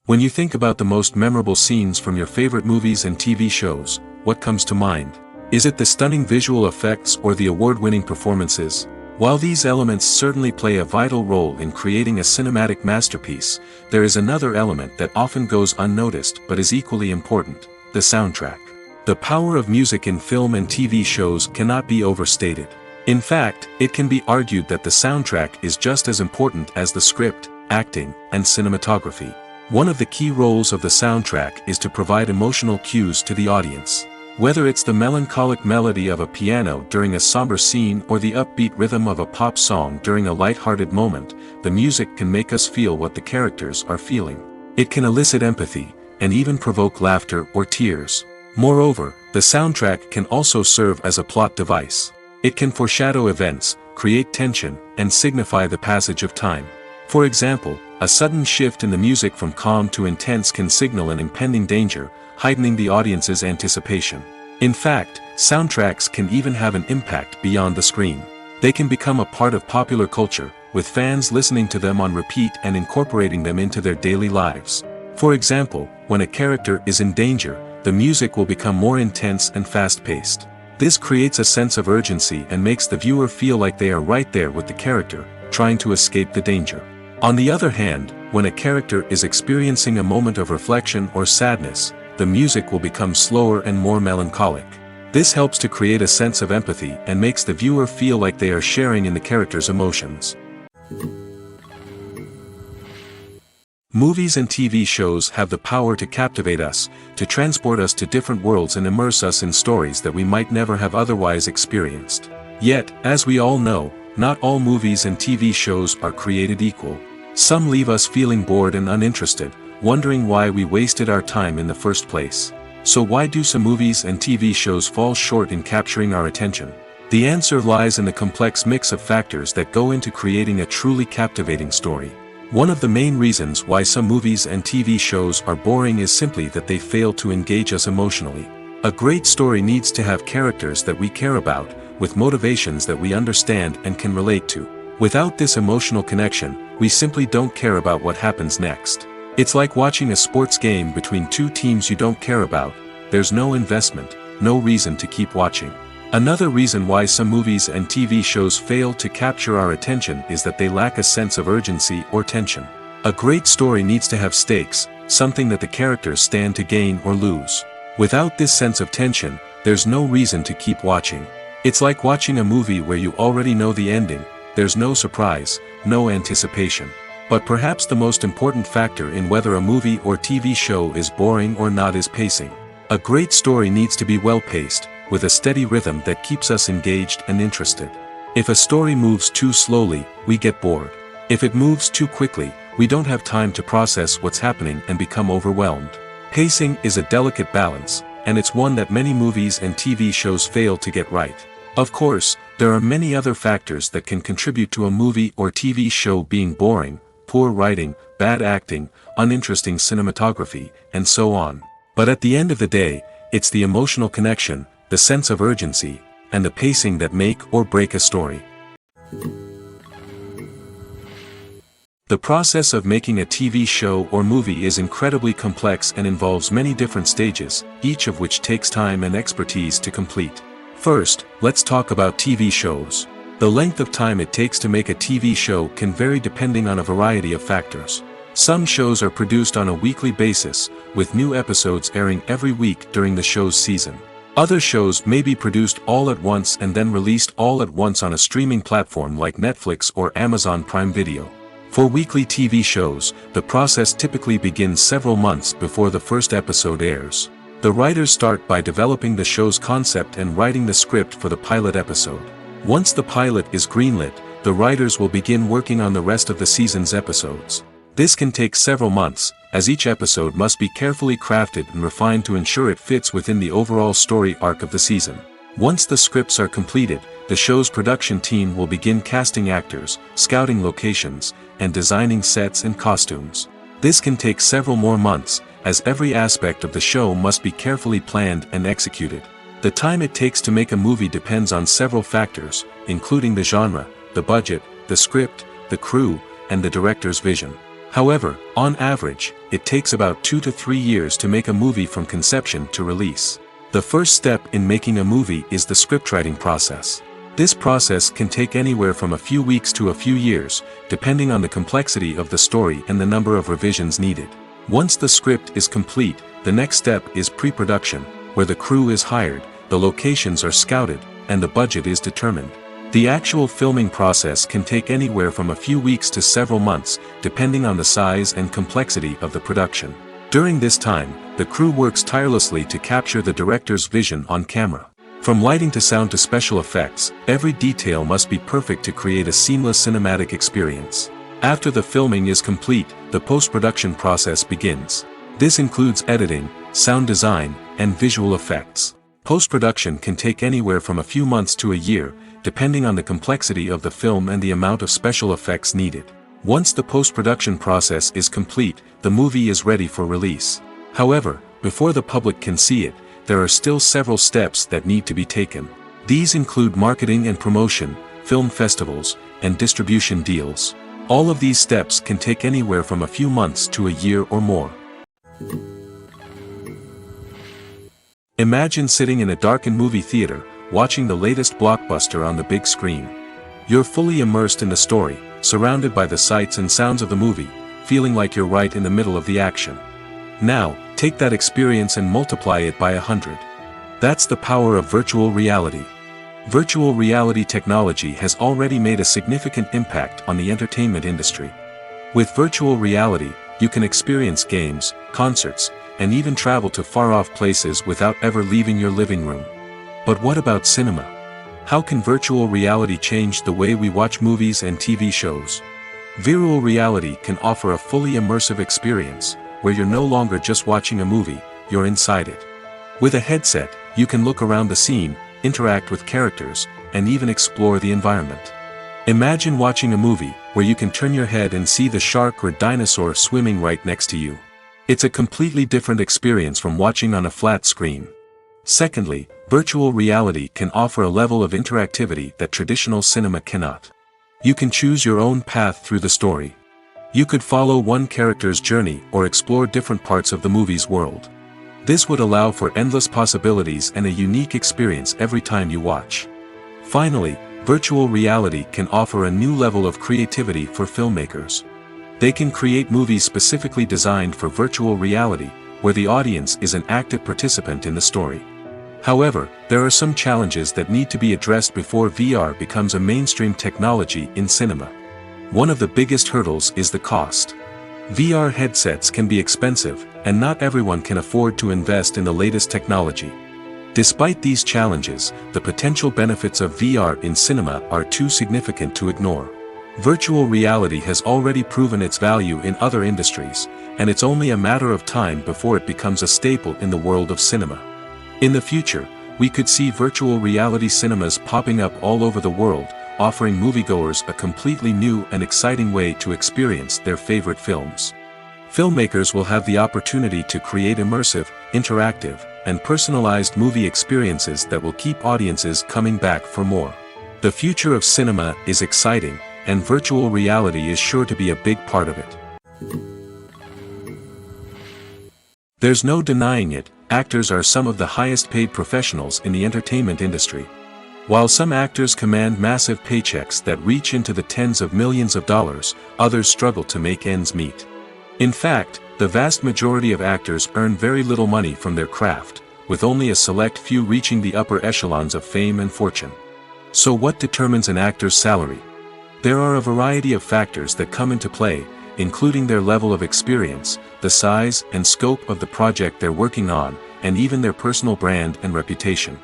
When you think about the most memorable scenes from your favorite movies and TV shows, what comes to mind? Is it the stunning visual effects or the award-winning performances? While these elements certainly play a vital role in creating a cinematic masterpiece, there is another element that often goes unnoticed but is equally important: the soundtrack. The power of music in film and TV shows cannot be overstated. In fact, it can be argued that the soundtrack is just as important as the script, acting, and cinematography. One of the key roles of the soundtrack is to provide emotional cues to the audience. Whether it's the melancholic melody of a piano during a somber scene or the upbeat rhythm of a pop song during a light-hearted moment, the music can make us feel what the characters are feeling. It can elicit empathy, and even provoke laughter or tears. Moreover, the soundtrack can also serve as a plot device. It can foreshadow events, create tension, and signify the passage of time. For example, a sudden shift in the music from calm to intense can signal an impending danger, heightening the audience's anticipation. In fact, soundtracks can even have an impact beyond the screen. They can become a part of popular culture, with fans listening to them on repeat and incorporating them into their daily lives. For example, when a character is in danger, the music will become more intense and fast-paced. This creates a sense of urgency and makes the viewer feel like they are right there with the character, trying to escape the danger. On the other hand, when a character is experiencing a moment of reflection or sadness, the music will become slower and more melancholic. This helps to create a sense of empathy and makes the viewer feel like they are sharing in the character's emotions. Movies and TV shows have the power to captivate us, to transport us to different worlds and immerse us in stories that we might never have otherwise experienced. Yet, as we all know, not all movies and TV shows are created equal. Some leave us feeling bored and uninterested, wondering why we wasted our time in the first place. So why do some movies and TV shows fall short in capturing our attention? The answer lies in the complex mix of factors that go into creating a truly captivating story. One of the main reasons why some movies and TV shows are boring is simply that they fail to engage us emotionally. A great story needs to have characters that we care about, with motivations that we understand and can relate to. Without this emotional connection, we simply don't care about what happens next. It's like watching a sports game between two teams you don't care about. There's no investment, no reason to keep watching. Another reason why some movies and TV shows fail to capture our attention is that they lack a sense of urgency or tension. A great story needs to have stakes, something that the characters stand to gain or lose. Without this sense of tension, there's no reason to keep watching. It's like watching a movie where you already know the ending. There's no surprise, no anticipation. But perhaps the most important factor in whether a movie or TV show is boring or not is pacing. A great story needs to be well-paced, with a steady rhythm that keeps us engaged and interested. If a story moves too slowly, we get bored. If it moves too quickly, we don't have time to process what's happening and become overwhelmed. Pacing is a delicate balance, and it's one that many movies and TV shows fail to get right. Of course, there are many other factors that can contribute to a movie or TV show being boring: poor writing, bad acting, uninteresting cinematography, and so on. But at the end of the day, it's the emotional connection, the sense of urgency, and the pacing that make or break a story. The process of making a TV show or movie is incredibly complex and involves many different stages, each of which takes time and expertise to complete. First, let's talk about TV shows. The length of time it takes to make a TV show can vary depending on a variety of factors. Some shows are produced on a weekly basis, with new episodes airing every week during the show's season. Other shows may be produced all at once and then released all at once on a streaming platform like Netflix or Amazon Prime Video. For weekly TV shows, the process typically begins several months before the first episode airs. The writers start by developing the show's concept and writing the script for the pilot episode. Once the pilot is greenlit, the writers will begin working on the rest of the season's episodes. This can take several months, as each episode must be carefully crafted and refined to ensure it fits within the overall story arc of the season. Once the scripts are completed, the show's production team will begin casting actors, scouting locations, and designing sets and costumes. This can take several more months, as every aspect of the show must be carefully planned and executed. The time it takes to make a movie depends on several factors, including the genre, the budget, the script, the crew, and the director's vision. However, on average, it takes about 2 to 3 years to make a movie from conception to release. The first step in making a movie is the scriptwriting process. This process can take anywhere from a few weeks to a few years, depending on the complexity of the story and the number of revisions needed. Once the script is complete, the next step is pre-production, where the crew is hired, the locations are scouted, and the budget is determined. The actual filming process can take anywhere from a few weeks to several months, depending on the size and complexity of the production. During this time, the crew works tirelessly to capture the director's vision on camera. From lighting to sound to special effects, every detail must be perfect to create a seamless cinematic experience. After the filming is complete, the post-production process begins. This includes editing, sound design, and visual effects. Post-production can take anywhere from a few months to a year, depending on the complexity of the film and the amount of special effects needed. Once the post-production process is complete, the movie is ready for release. However, before the public can see it, there are still several steps that need to be taken. These include marketing and promotion, film festivals, and distribution deals. All of these steps can take anywhere from a few months to a year or more. Imagine sitting in a darkened movie theater, watching the latest blockbuster on the big screen. You're fully immersed in the story, surrounded by the sights and sounds of the movie, feeling like you're right in the middle of the action. Now, take that experience and multiply it by 100. That's the power of virtual reality. Virtual reality technology has already made a significant impact on the entertainment industry. With virtual reality, you can experience games, concerts, and even travel to far-off places without ever leaving your living room. But what about cinema? How can virtual reality change the way we watch movies and TV shows? Virtual reality can offer a fully immersive experience, where you're no longer just watching a movie, you're inside it. With a headset, you can look around the scene, interact with characters, and even explore the environment. Imagine watching a movie, where you can turn your head and see the shark or dinosaur swimming right next to you. It's a completely different experience from watching on a flat screen. Secondly, virtual reality can offer a level of interactivity that traditional cinema cannot. You can choose your own path through the story. You could follow one character's journey or explore different parts of the movie's world. This would allow for endless possibilities and a unique experience every time you watch. Finally, virtual reality can offer a new level of creativity for filmmakers. They can create movies specifically designed for virtual reality, where the audience is an active participant in the story. However, there are some challenges that need to be addressed before VR becomes a mainstream technology in cinema. One of the biggest hurdles is the cost. VR headsets can be expensive, and not everyone can afford to invest in the latest technology. Despite these challenges, the potential benefits of VR in cinema are too significant to ignore. Virtual reality has already proven its value in other industries, and it's only a matter of time before it becomes a staple in the world of cinema. In the future, we could see virtual reality cinemas popping up all over the world, offering moviegoers a completely new and exciting way to experience their favorite films. Filmmakers will have the opportunity to create immersive, interactive, and personalized movie experiences that will keep audiences coming back for more. The future of cinema is exciting, and virtual reality is sure to be a big part of it. There's no denying it, actors are some of the highest paid professionals in the entertainment industry. While some actors command massive paychecks that reach into the tens of millions of dollars, others struggle to make ends meet. In fact, the vast majority of actors earn very little money from their craft, with only a select few reaching the upper echelons of fame and fortune. So what determines an actor's salary? There are a variety of factors that come into play, including their level of experience, the size and scope of the project they're working on, and even their personal brand and reputation.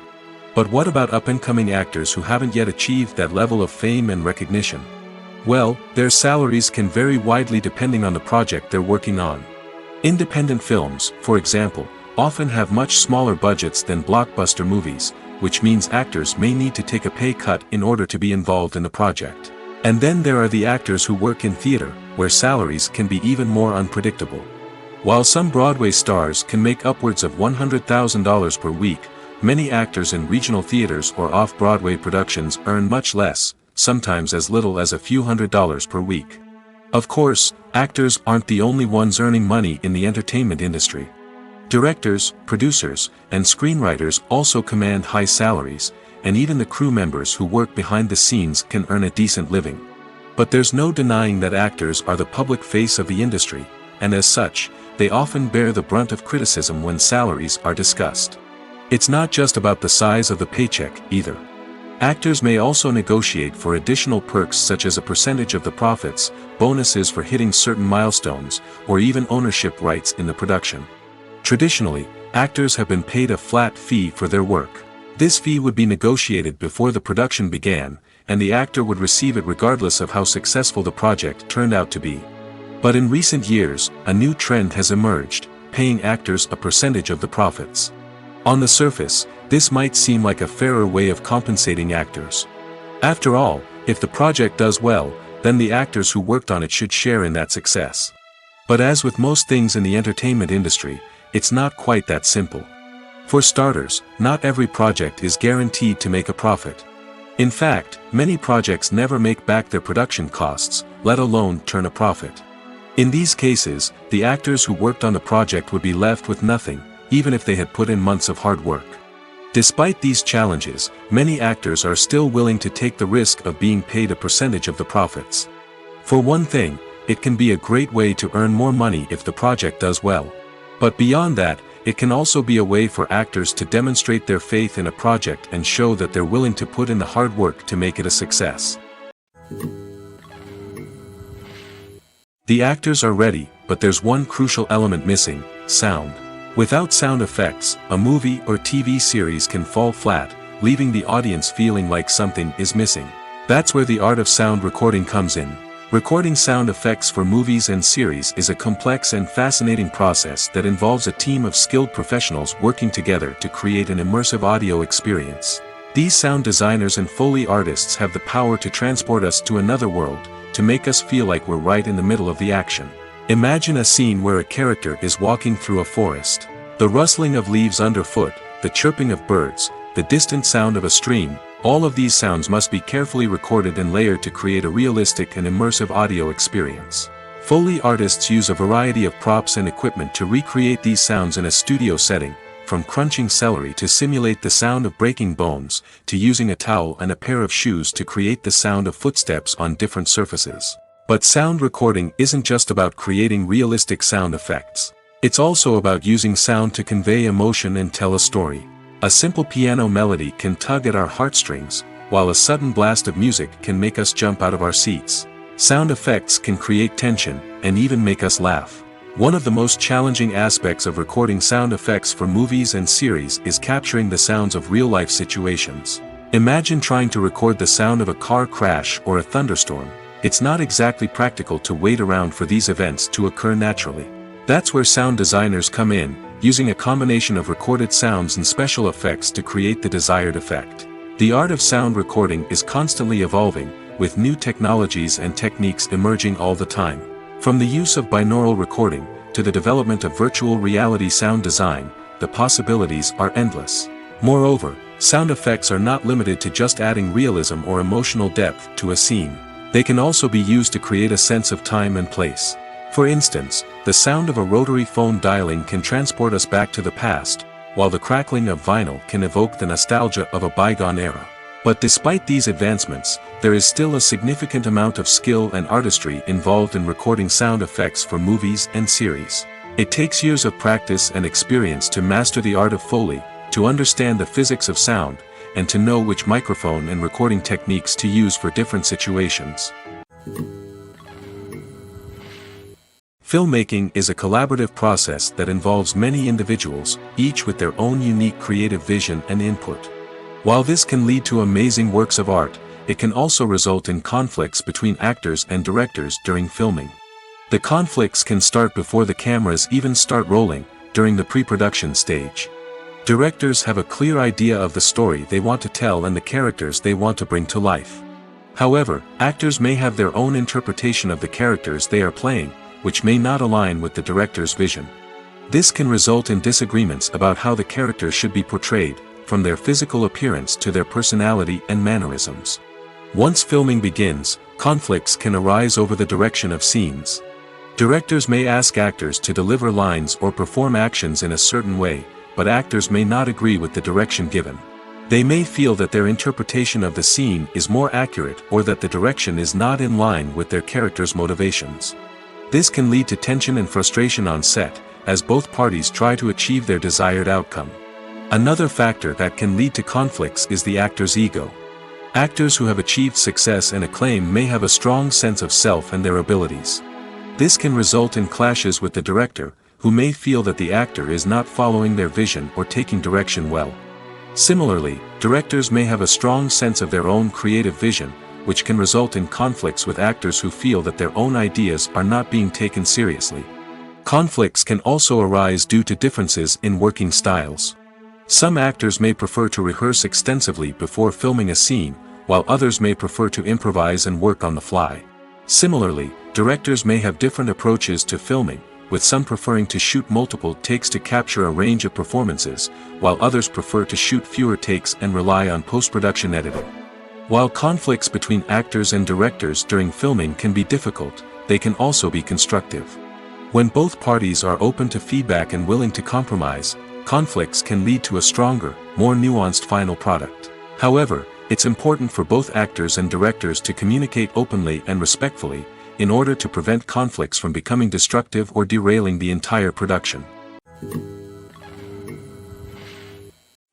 But what about up-and-coming actors who haven't yet achieved that level of fame and recognition? Well, their salaries can vary widely depending on the project they're working on. Independent films, for example, often have much smaller budgets than blockbuster movies, which means actors may need to take a pay cut in order to be involved in the project. And then there are the actors who work in theater, where salaries can be even more unpredictable. While some Broadway stars can make upwards of $100,000 per week, many actors in regional theaters or off-Broadway productions earn much less, sometimes as little as a few $100s per week. Of course, actors aren't the only ones earning money in the entertainment industry. Directors, producers, and screenwriters also command high salaries, and even the crew members who work behind the scenes can earn a decent living. But there's no denying that actors are the public face of the industry, and as such, they often bear the brunt of criticism when salaries are discussed. It's not just about the size of the paycheck, either. Actors may also negotiate for additional perks such as a percentage of the profits, bonuses for hitting certain milestones, or even ownership rights in the production. Traditionally, actors have been paid a flat fee for their work. This fee would be negotiated before the production began, and the actor would receive it regardless of how successful the project turned out to be. But in recent years, a new trend has emerged, paying actors a percentage of the profits. On the surface, this might seem like a fairer way of compensating actors. After all, if the project does well, then the actors who worked on it should share in that success. But as with most things in the entertainment industry, it's not quite that simple. For starters, not every project is guaranteed to make a profit. In fact, many projects never make back their production costs, let alone turn a profit. In these cases, the actors who worked on the project would be left with nothing, even if they had put in months of hard work. Despite these challenges, many actors are still willing to take the risk of being paid a percentage of the profits. For one thing, it can be a great way to earn more money if the project does well. But beyond that, it can also be a way for actors to demonstrate their faith in a project and show that they're willing to put in the hard work to make it a success. The actors are ready, but there's one crucial element missing: sound. Without sound effects, a movie or TV series can fall flat, leaving the audience feeling like something is missing. That's where the art of sound recording comes in. Recording sound effects for movies and series is a complex and fascinating process that involves a team of skilled professionals working together to create an immersive audio experience. These sound designers and Foley artists have the power to transport us to another world, to make us feel like we're right in the middle of the action. Imagine a scene where a character is walking through a forest. The rustling of leaves underfoot, the chirping of birds, the distant sound of a stream, all of these sounds must be carefully recorded and layered to create a realistic and immersive audio experience. Foley artists use a variety of props and equipment to recreate these sounds in a studio setting, from crunching celery to simulate the sound of breaking bones, to using a towel and a pair of shoes to create the sound of footsteps on different surfaces. But sound recording isn't just about creating realistic sound effects. It's also about using sound to convey emotion and tell a story. A simple piano melody can tug at our heartstrings, while a sudden blast of music can make us jump out of our seats. Sound effects can create tension, and even make us laugh. One of the most challenging aspects of recording sound effects for movies and series is capturing the sounds of real-life situations. Imagine trying to record the sound of a car crash or a thunderstorm. It's not exactly practical to wait around for these events to occur naturally. That's where sound designers come in, using a combination of recorded sounds and special effects to create the desired effect. The art of sound recording is constantly evolving, with new technologies and techniques emerging all the time. From the use of binaural recording, to the development of virtual reality sound design, the possibilities are endless. Moreover, sound effects are not limited to just adding realism or emotional depth to a scene. They can also be used to create a sense of time and place. For instance, the sound of a rotary phone dialing can transport us back to the past, while the crackling of vinyl can evoke the nostalgia of a bygone era. But despite these advancements, there is still a significant amount of skill and artistry involved in recording sound effects for movies and series. It takes years of practice and experience to master the art of Foley, to understand the physics of sound, and to know which microphone and recording techniques to use for different situations. Filmmaking is a collaborative process that involves many individuals, each with their own unique creative vision and input. While this can lead to amazing works of art, it can also result in conflicts between actors and directors during filming. The conflicts can start before the cameras even start rolling, during the pre-production stage. Directors have a clear idea of the story they want to tell and the characters they want to bring to life. However, actors may have their own interpretation of the characters they are playing, which may not align with the director's vision. This can result in disagreements about how the characters should be portrayed, from their physical appearance to their personality and mannerisms. Once filming begins, conflicts can arise over the direction of scenes. Directors may ask actors to deliver lines or perform actions in a certain way, but actors may not agree with the direction given. They may feel that their interpretation of the scene is more accurate or that the direction is not in line with their character's motivations. This can lead to tension and frustration on set, as both parties try to achieve their desired outcome. Another factor that can lead to conflicts is the actor's ego. Actors who have achieved success and acclaim may have a strong sense of self and their abilities. This can result in clashes with the director, who may feel that the actor is not following their vision or taking direction well. Similarly, directors may have a strong sense of their own creative vision, which can result in conflicts with actors who feel that their own ideas are not being taken seriously. Conflicts can also arise due to differences in working styles. Some actors may prefer to rehearse extensively before filming a scene, while others may prefer to improvise and work on the fly. Similarly, directors may have different approaches to filming, with some preferring to shoot multiple takes to capture a range of performances, while others prefer to shoot fewer takes and rely on post-production editing. While conflicts between actors and directors during filming can be difficult, they can also be constructive. When both parties are open to feedback and willing to compromise, conflicts can lead to a stronger, more nuanced final product. However, it's important for both actors and directors to communicate openly and respectfully, in order to prevent conflicts from becoming destructive or derailing the entire production.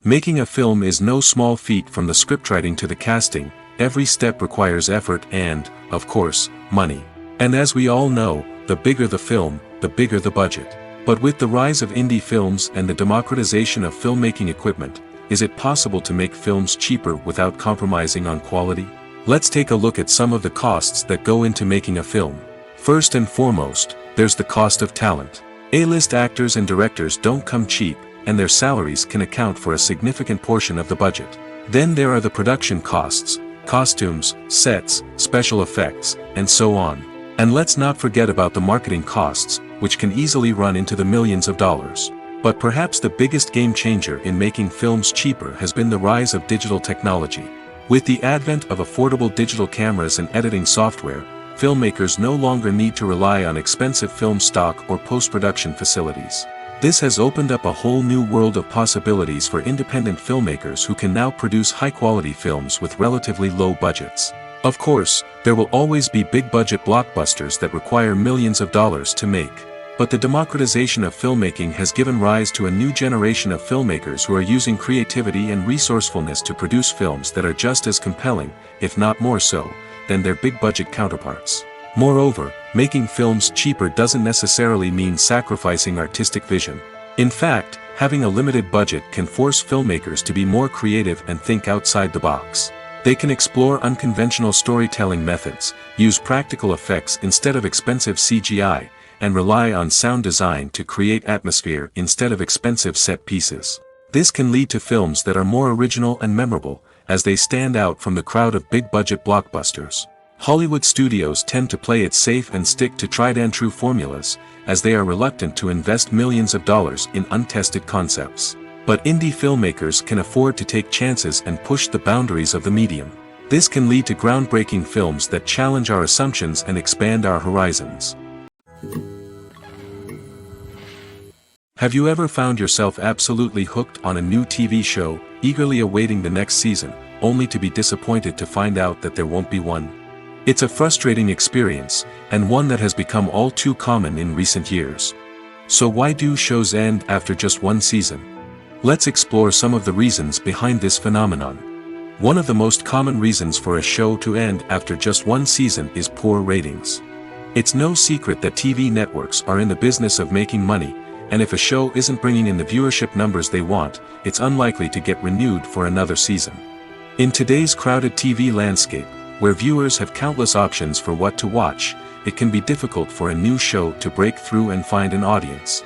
Making a film is no small feat. From the scriptwriting to the casting, every step requires effort and, of course, money. And as we all know, the bigger the film, the bigger the budget. But with the rise of indie films and the democratization of filmmaking equipment, is it possible to make films cheaper without compromising on quality? Let's take a look at some of the costs that go into making a film. First and foremost, there's the cost of talent. A-list actors and directors don't come cheap, and their salaries can account for a significant portion of the budget. Then there are the production costs, costumes, sets, special effects, and so on. And let's not forget about the marketing costs, which can easily run into the millions of dollars. But perhaps the biggest game changer in making films cheaper has been the rise of digital technology. With the advent of affordable digital cameras and editing software, filmmakers no longer need to rely on expensive film stock or post-production facilities. This has opened up a whole new world of possibilities for independent filmmakers who can now produce high-quality films with relatively low budgets. Of course, there will always be big-budget blockbusters that require millions of dollars to make. But the democratization of filmmaking has given rise to a new generation of filmmakers who are using creativity and resourcefulness to produce films that are just as compelling, if not more so, than their big-budget counterparts. Moreover, making films cheaper doesn't necessarily mean sacrificing artistic vision. In fact, having a limited budget can force filmmakers to be more creative and think outside the box. They can explore unconventional storytelling methods, use practical effects instead of expensive CGI, and rely on sound design to create atmosphere instead of expensive set pieces. This can lead to films that are more original and memorable, as they stand out from the crowd of big-budget blockbusters. Hollywood studios tend to play it safe and stick to tried-and-true formulas, as they are reluctant to invest millions of dollars in untested concepts. But indie filmmakers can afford to take chances and push the boundaries of the medium. This can lead to groundbreaking films that challenge our assumptions and expand our horizons. Have you ever found yourself absolutely hooked on a new TV show, eagerly awaiting the next season, only to be disappointed to find out that there won't be one? It's a frustrating experience, and one that has become all too common in recent years. So why do shows end after just one season? Let's explore some of the reasons behind this phenomenon. One of the most common reasons for a show to end after just one season is poor ratings. It's no secret that TV networks are in the business of making money, and if a show isn't bringing in the viewership numbers they want, it's unlikely to get renewed for another season. In today's crowded TV landscape, where viewers have countless options for what to watch, it can be difficult for a new show to break through and find an audience.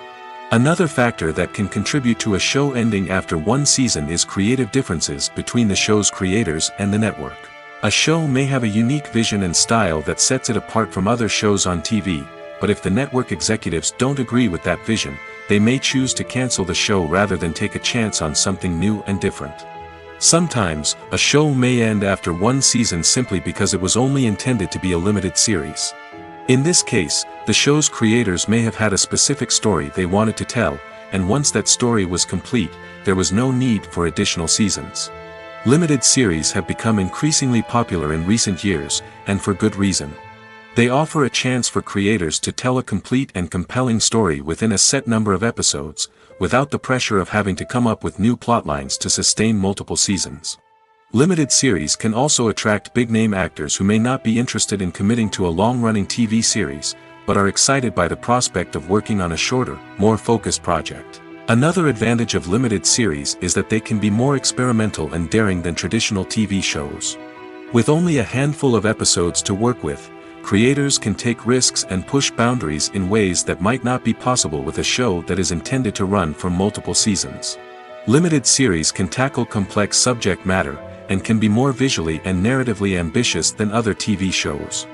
Another factor that can contribute to a show ending after one season is creative differences between the show's creators and the network. A show may have a unique vision and style that sets it apart from other shows on TV, but if the network executives don't agree with that vision, they may choose to cancel the show rather than take a chance on something new and different. Sometimes, a show may end after one season simply because it was only intended to be a limited series. In this case, the show's creators may have had a specific story they wanted to tell, and once that story was complete, there was no need for additional seasons. Limited series have become increasingly popular in recent years, and for good reason. They offer a chance for creators to tell a complete and compelling story within a set number of episodes, without the pressure of having to come up with new plotlines to sustain multiple seasons. Limited series can also attract big-name actors who may not be interested in committing to a long-running TV series, but are excited by the prospect of working on a shorter, more focused project. Another advantage of limited series is that they can be more experimental and daring than traditional TV shows. With only a handful of episodes to work with, creators can take risks and push boundaries in ways that might not be possible with a show that is intended to run for multiple seasons. Limited series can tackle complex subject matter, and can be more visually and narratively ambitious than other TV shows.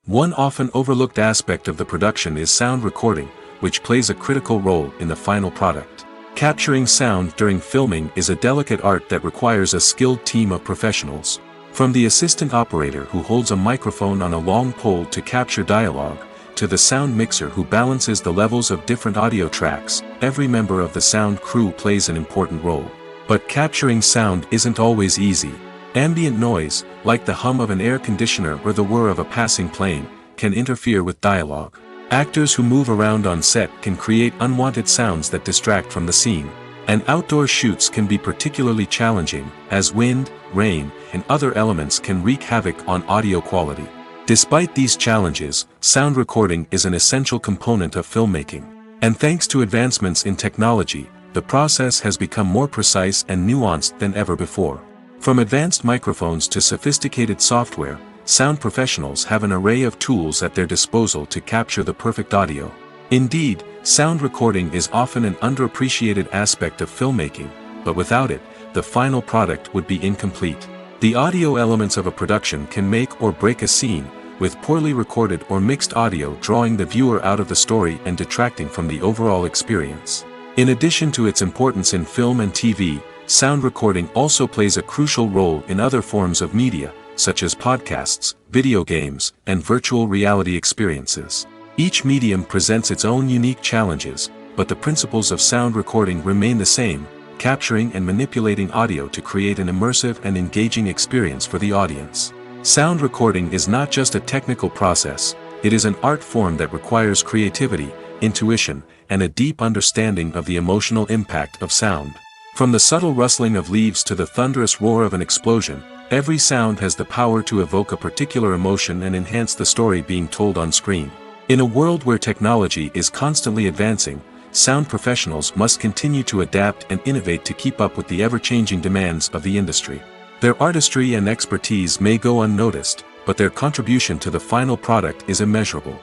One often overlooked aspect of the production is sound recording, which plays a critical role in the final product. Capturing sound during filming is a delicate art that requires a skilled team of professionals. From the assistant operator who holds a microphone on a long pole to capture dialogue, to the sound mixer who balances the levels of different audio tracks, every member of the sound crew plays an important role. But capturing sound isn't always easy. Ambient noise, like the hum of an air conditioner or the whir of a passing plane, can interfere with dialogue. Actors who move around on set can create unwanted sounds that distract from the scene. And outdoor shoots can be particularly challenging, as wind, rain, and other elements can wreak havoc on audio quality. Despite these challenges, sound recording is an essential component of filmmaking. And thanks to advancements in technology, the process has become more precise and nuanced than ever before. From advanced microphones to sophisticated software, sound professionals have an array of tools at their disposal to capture the perfect audio. Indeed, sound recording is often an underappreciated aspect of filmmaking, but without it, the final product would be incomplete. The audio elements of a production can make or break a scene, with poorly recorded or mixed audio drawing the viewer out of the story and detracting from the overall experience. In addition to its importance in film and TV, sound recording also plays a crucial role in other forms of media, such as podcasts, video games, and virtual reality experiences. Each medium presents its own unique challenges, but the principles of sound recording remain the same: capturing and manipulating audio to create an immersive and engaging experience for the audience. Sound recording is not just a technical process, it is an art form that requires creativity, intuition, and a deep understanding of the emotional impact of sound. From the subtle rustling of leaves to the thunderous roar of an explosion, every sound has the power to evoke a particular emotion and enhance the story being told on screen. In a world where technology is constantly advancing, sound professionals must continue to adapt and innovate to keep up with the ever-changing demands of the industry. Their artistry and expertise may go unnoticed, but their contribution to the final product is immeasurable.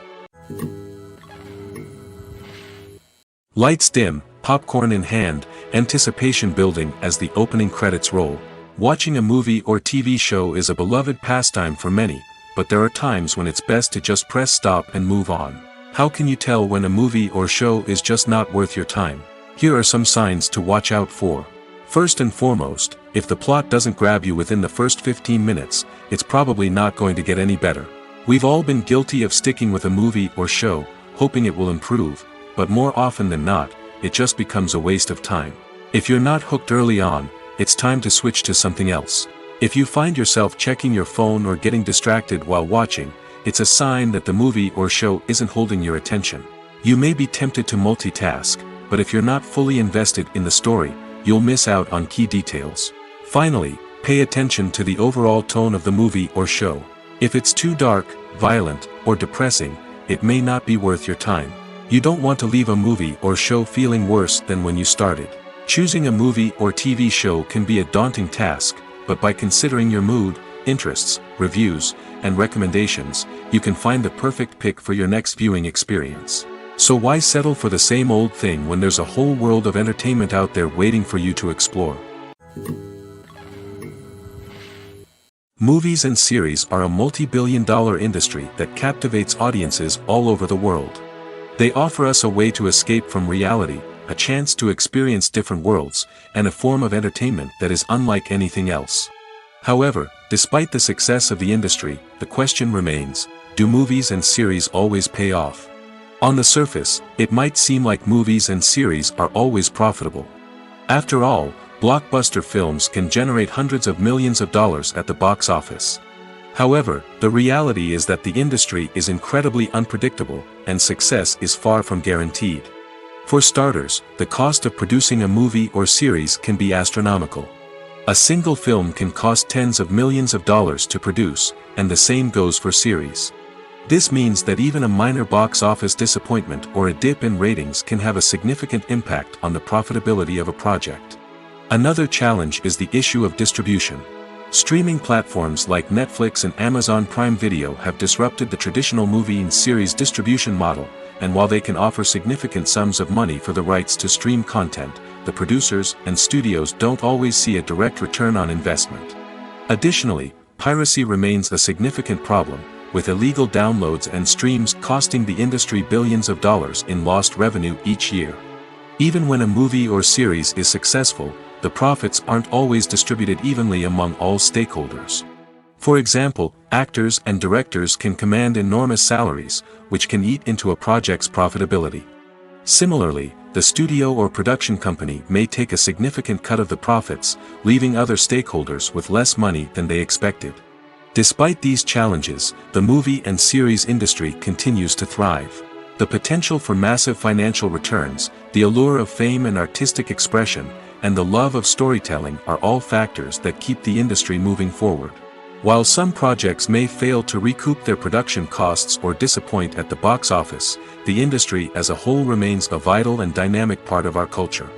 Lights dim, popcorn in hand, anticipation building as the opening credits roll. Watching a movie or TV show is a beloved pastime for many, but there are times when it's best to just press stop and move on. How can you tell when a movie or show is just not worth your time? Here are some signs to watch out for. First and foremost, if the plot doesn't grab you within the first 15 minutes, it's probably not going to get any better. We've all been guilty of sticking with a movie or show, hoping it will improve, but more often than not, it just becomes a waste of time. If you're not hooked early on, it's time to switch to something else. If you find yourself checking your phone or getting distracted while watching, it's a sign that the movie or show isn't holding your attention. You may be tempted to multitask, but if you're not fully invested in the story, you'll miss out on key details. Finally, pay attention to the overall tone of the movie or show. If it's too dark, violent, or depressing, it may not be worth your time. You don't want to leave a movie or show feeling worse than when you started. Choosing a movie or TV show can be a daunting task, but by considering your mood, interests, reviews, and recommendations, you can find the perfect pick for your next viewing experience. So why settle for the same old thing when there's a whole world of entertainment out there waiting for you to explore? Movies and series are a multi-billion-dollar industry that captivates audiences all over the world. They offer us a way to escape from reality, a chance to experience different worlds, and a form of entertainment that is unlike anything else. However, despite the success of the industry, the question remains, do movies and series always pay off? On the surface, it might seem like movies and series are always profitable. After all, blockbuster films can generate hundreds of millions of dollars at the box office. However, the reality is that the industry is incredibly unpredictable, and success is far from guaranteed. For starters, the cost of producing a movie or series can be astronomical. A single film can cost tens of millions of dollars to produce, and the same goes for series. This means that even a minor box office disappointment or a dip in ratings can have a significant impact on the profitability of a project. Another challenge is the issue of distribution. Streaming platforms like Netflix and Amazon Prime Video have disrupted the traditional movie and series distribution model, and while they can offer significant sums of money for the rights to stream content, the producers and studios don't always see a direct return on investment. Additionally, piracy remains a significant problem, with illegal downloads and streams costing the industry billions of dollars in lost revenue each year. Even when a movie or series is successful, the profits aren't always distributed evenly among all stakeholders. For example, actors and directors can command enormous salaries, which can eat into a project's profitability. Similarly, the studio or production company may take a significant cut of the profits, leaving other stakeholders with less money than they expected. Despite these challenges, the movie and series industry continues to thrive. The potential for massive financial returns, the allure of fame and artistic expression, and the love of storytelling are all factors that keep the industry moving forward. While some projects may fail to recoup their production costs or disappoint at the box office, the industry as a whole remains a vital and dynamic part of our culture.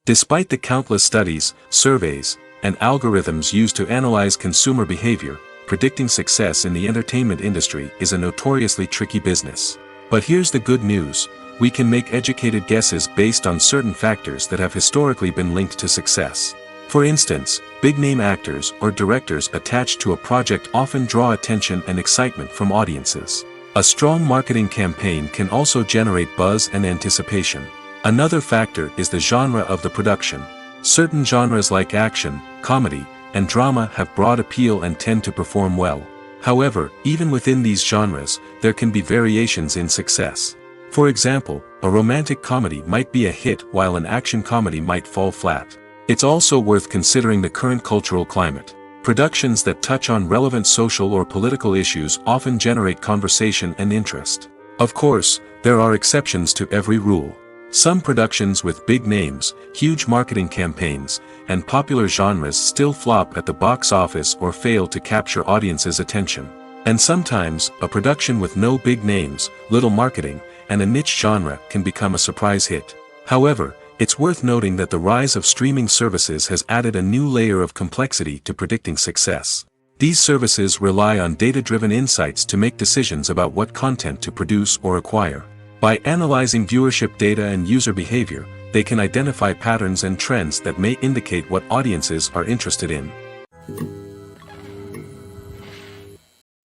Despite the countless studies, surveys, and algorithms used to analyze consumer behavior, predicting success in the entertainment industry is a notoriously tricky business. But here's the good news: we can make educated guesses based on certain factors that have historically been linked to success. For instance, big-name actors or directors attached to a project often draw attention and excitement from audiences. A strong marketing campaign can also generate buzz and anticipation. Another factor is the genre of the production. Certain genres like action, comedy, and drama have broad appeal and tend to perform well. However, even within these genres, there can be variations in success. For example, a romantic comedy might be a hit while an action comedy might fall flat. It's also worth considering the current cultural climate. Productions that touch on relevant social or political issues often generate conversation and interest. Of course, there are exceptions to every rule. Some productions with big names, huge marketing campaigns, and popular genres still flop at the box office or fail to capture audiences' attention. And sometimes, a production with no big names, little marketing, and a niche genre can become a surprise hit. However, it's worth noting that the rise of streaming services has added a new layer of complexity to predicting success. These services rely on data-driven insights to make decisions about what content to produce or acquire. By analyzing viewership data and user behavior, they can identify patterns and trends that may indicate what audiences are interested in.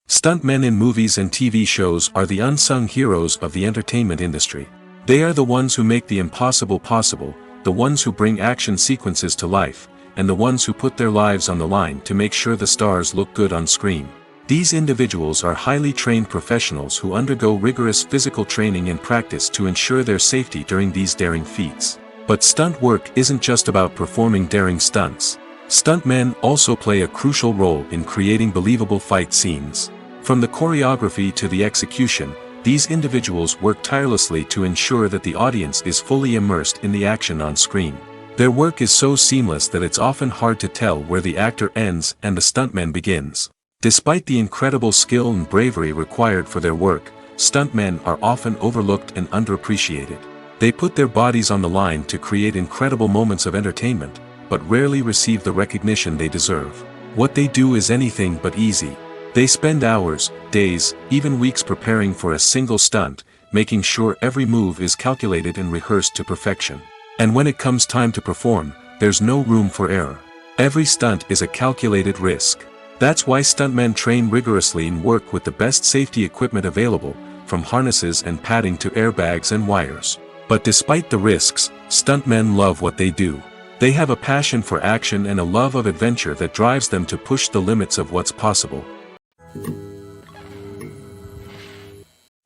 Stuntmen in movies and TV shows are the unsung heroes of the entertainment industry. They are the ones who make the impossible possible, the ones who bring action sequences to life, and the ones who put their lives on the line to make sure the stars look good on screen. These individuals are highly trained professionals who undergo rigorous physical training and practice to ensure their safety during these daring feats. But stunt work isn't just about performing daring stunts. Stuntmen also play a crucial role in creating believable fight scenes. From the choreography to the execution, these individuals work tirelessly to ensure that the audience is fully immersed in the action on screen. Their work is so seamless that it's often hard to tell where the actor ends and the stuntman begins. Despite the incredible skill and bravery required for their work, stuntmen are often overlooked and underappreciated. They put their bodies on the line to create incredible moments of entertainment, but rarely receive the recognition they deserve. What they do is anything but easy. They spend hours, days, even weeks preparing for a single stunt, making sure every move is calculated and rehearsed to perfection. And when it comes time to perform, there's no room for error. Every stunt is a calculated risk. That's why stuntmen train rigorously and work with the best safety equipment available, from harnesses and padding to airbags and wires. But despite the risks, stuntmen love what they do. They have a passion for action and a love of adventure that drives them to push the limits of what's possible.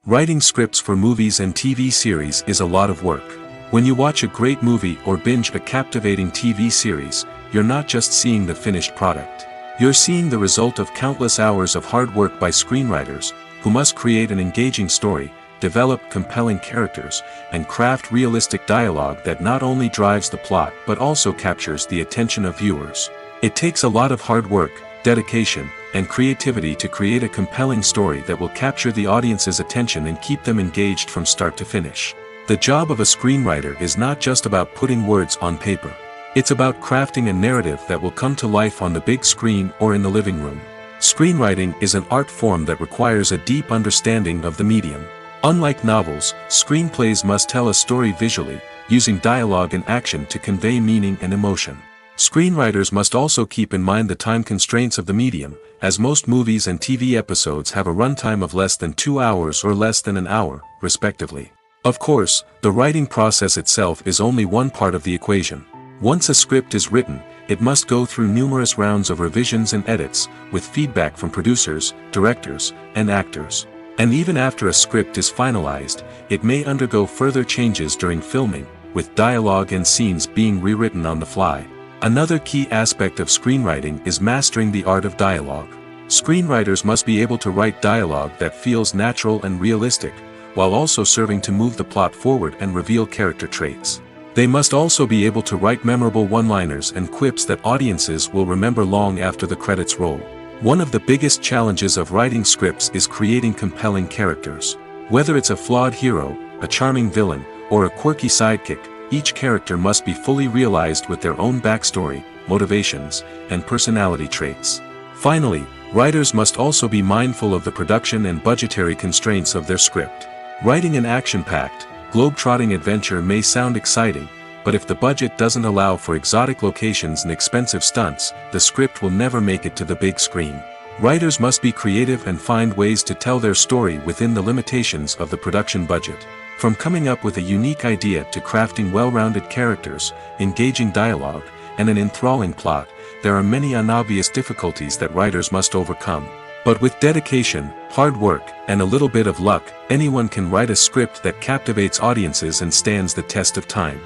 Writing scripts for movies and TV series is a lot of work. When you watch a great movie or binge a captivating TV series, you're not just seeing the finished product. You're seeing the result of countless hours of hard work by screenwriters, who must create an engaging story, develop compelling characters, and craft realistic dialogue that not only drives the plot but also captures the attention of viewers. It takes a lot of hard work, dedication, and creativity to create a compelling story that will capture the audience's attention and keep them engaged from start to finish. The job of a screenwriter is not just about putting words on paper. It's about crafting a narrative that will come to life on the big screen or in the living room. Screenwriting is an art form that requires a deep understanding of the medium. Unlike novels, screenplays must tell a story visually, using dialogue and action to convey meaning and emotion. Screenwriters must also keep in mind the time constraints of the medium, as most movies and TV episodes have a runtime of less than 2 hours or less than an hour, respectively. Of course, the writing process itself is only one part of the equation. Once a script is written, it must go through numerous rounds of revisions and edits, with feedback from producers, directors, and actors. And even after a script is finalized, it may undergo further changes during filming, with dialogue and scenes being rewritten on the fly. Another key aspect of screenwriting is mastering the art of dialogue. Screenwriters must be able to write dialogue that feels natural and realistic, while also serving to move the plot forward and reveal character traits. They must also be able to write memorable one-liners and quips that audiences will remember long after the credits roll. One of the biggest challenges of writing scripts is creating compelling characters. Whether it's a flawed hero, a charming villain, or a quirky sidekick, each character must be fully realized with their own backstory, motivations, and personality traits. Finally, writers must also be mindful of the production and budgetary constraints of their script. Writing an action-packed, globe-trotting adventure may sound exciting, but if the budget doesn't allow for exotic locations and expensive stunts, the script will never make it to the big screen. Writers must be creative and find ways to tell their story within the limitations of the production budget. From coming up with a unique idea to crafting well-rounded characters, engaging dialogue, and an enthralling plot, there are many unobvious difficulties that writers must overcome. But with dedication, hard work, and a little bit of luck, anyone can write a script that captivates audiences and stands the test of time.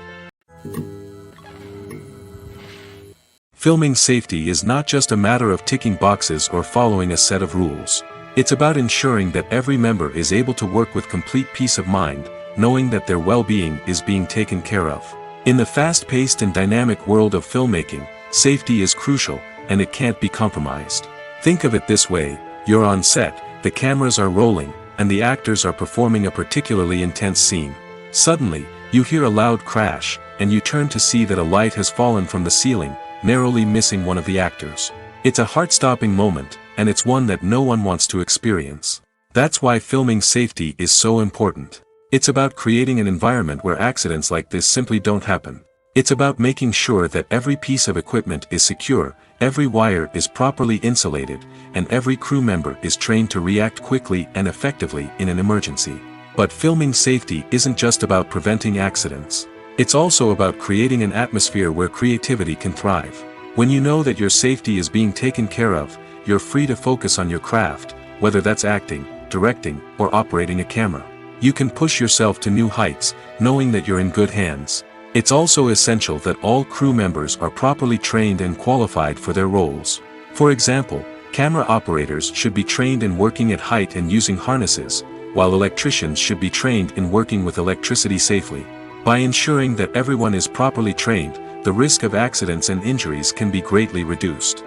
Filming safety is not just a matter of ticking boxes or following a set of rules. It's about ensuring that every member is able to work with complete peace of mind, knowing that their well-being is being taken care of. In the fast-paced and dynamic world of filmmaking, safety is crucial, and it can't be compromised. Think of it this way: you're on set, the cameras are rolling, and the actors are performing a particularly intense scene. Suddenly, you hear a loud crash, and you turn to see that a light has fallen from the ceiling, narrowly missing one of the actors. It's a heart-stopping moment, and it's one that no one wants to experience. That's why filming safety is so important. It's about creating an environment where accidents like this simply don't happen. It's about making sure that every piece of equipment is secure, every wire is properly insulated, and every crew member is trained to react quickly and effectively in an emergency. But filming safety isn't just about preventing accidents. It's also about creating an atmosphere where creativity can thrive. When you know that your safety is being taken care of, you're free to focus on your craft, whether that's acting, directing, or operating a camera. You can push yourself to new heights, knowing that you're in good hands. It's also essential that all crew members are properly trained and qualified for their roles. For example, camera operators should be trained in working at height and using harnesses, while electricians should be trained in working with electricity safely. By ensuring that everyone is properly trained, the risk of accidents and injuries can be greatly reduced.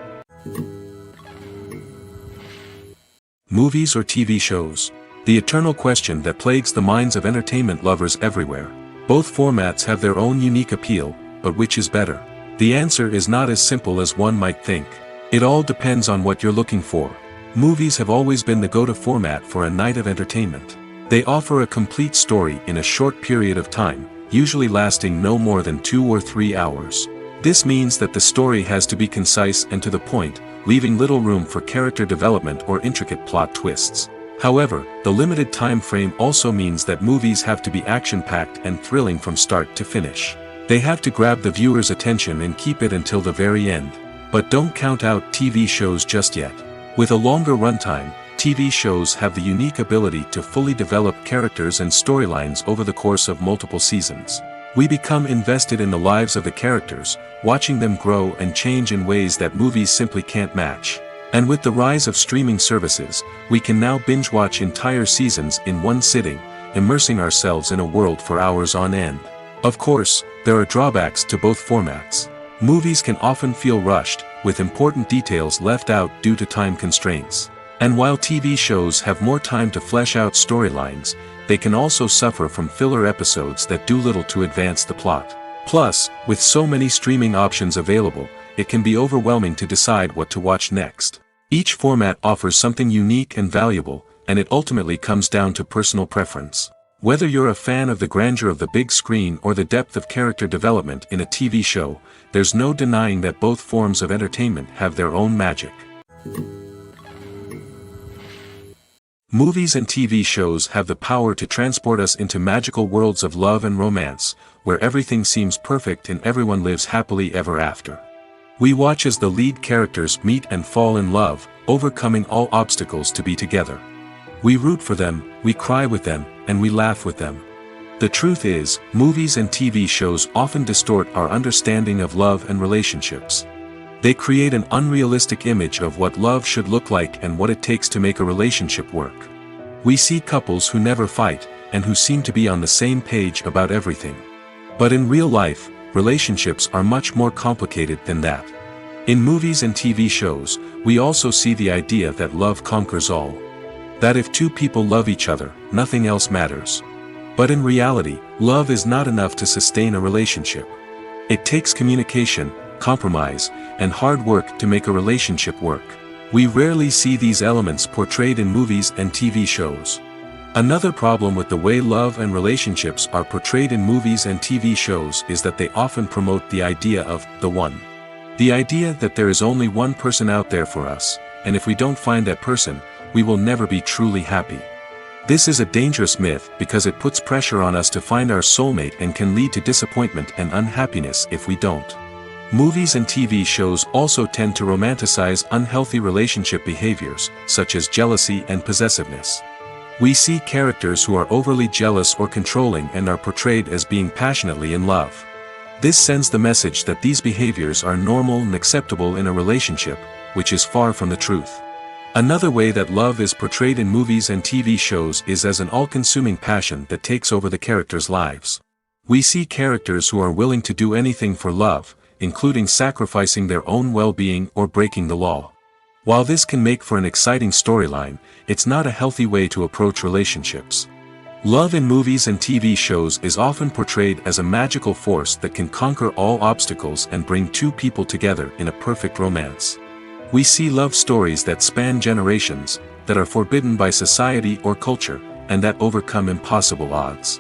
Movies or TV shows? The eternal question that plagues the minds of entertainment lovers everywhere. Both formats have their own unique appeal, but which is better? The answer is not as simple as one might think. It all depends on what you're looking for. Movies have always been the go-to format for a night of entertainment. They offer a complete story in a short period of time, usually lasting no more than 2 or 3 hours. This means that the story has to be concise and to the point, leaving little room for character development or intricate plot twists. However, the limited time frame also means that movies have to be action-packed and thrilling from start to finish. They have to grab the viewer's attention and keep it until the very end. But don't count out TV shows just yet. With a longer runtime, TV shows have the unique ability to fully develop characters and storylines over the course of multiple seasons. We become invested in the lives of the characters, watching them grow and change in ways that movies simply can't match. And with the rise of streaming services, we can now binge-watch entire seasons in one sitting, immersing ourselves in a world for hours on end. Of course, there are drawbacks to both formats. Movies can often feel rushed, with important details left out due to time constraints. And while TV shows have more time to flesh out storylines, they can also suffer from filler episodes that do little to advance the plot. Plus, with so many streaming options available, it can be overwhelming to decide what to watch next. Each format offers something unique and valuable, and it ultimately comes down to personal preference. Whether you're a fan of the grandeur of the big screen or the depth of character development in a TV show, there's no denying that both forms of entertainment have their own magic. Movies and TV shows have the power to transport us into magical worlds of love and romance, where everything seems perfect and everyone lives happily ever after. We watch as the lead characters meet and fall in love, overcoming all obstacles to be together. We root for them, we cry with them, and we laugh with them. The truth is, movies and TV shows often distort our understanding of love and relationships. They create an unrealistic image of what love should look like and what it takes to make a relationship work. We see couples who never fight, and who seem to be on the same page about everything. But in real life, relationships are much more complicated than that. In movies and TV shows, we also see the idea that love conquers all. That if two people love each other, nothing else matters. But in reality, love is not enough to sustain a relationship. It takes communication, compromise, and hard work to make a relationship work. We rarely see these elements portrayed in movies and TV shows. Another problem with the way love and relationships are portrayed in movies and TV shows is that they often promote the idea of the one. The idea that there is only one person out there for us, and if we don't find that person, we will never be truly happy. This is a dangerous myth because it puts pressure on us to find our soulmate and can lead to disappointment and unhappiness if we don't. Movies and TV shows also tend to romanticize unhealthy relationship behaviors, such as jealousy and possessiveness. We see characters who are overly jealous or controlling and are portrayed as being passionately in love. This sends the message that these behaviors are normal and acceptable in a relationship, which is far from the truth. Another way that love is portrayed in movies and TV shows is as an all-consuming passion that takes over the characters' lives. We see characters who are willing to do anything for love, including sacrificing their own well-being or breaking the law. While this can make for an exciting storyline, it's not a healthy way to approach relationships. Love in movies and TV shows is often portrayed as a magical force that can conquer all obstacles and bring two people together in a perfect romance. We see love stories that span generations, that are forbidden by society or culture, and that overcome impossible odds.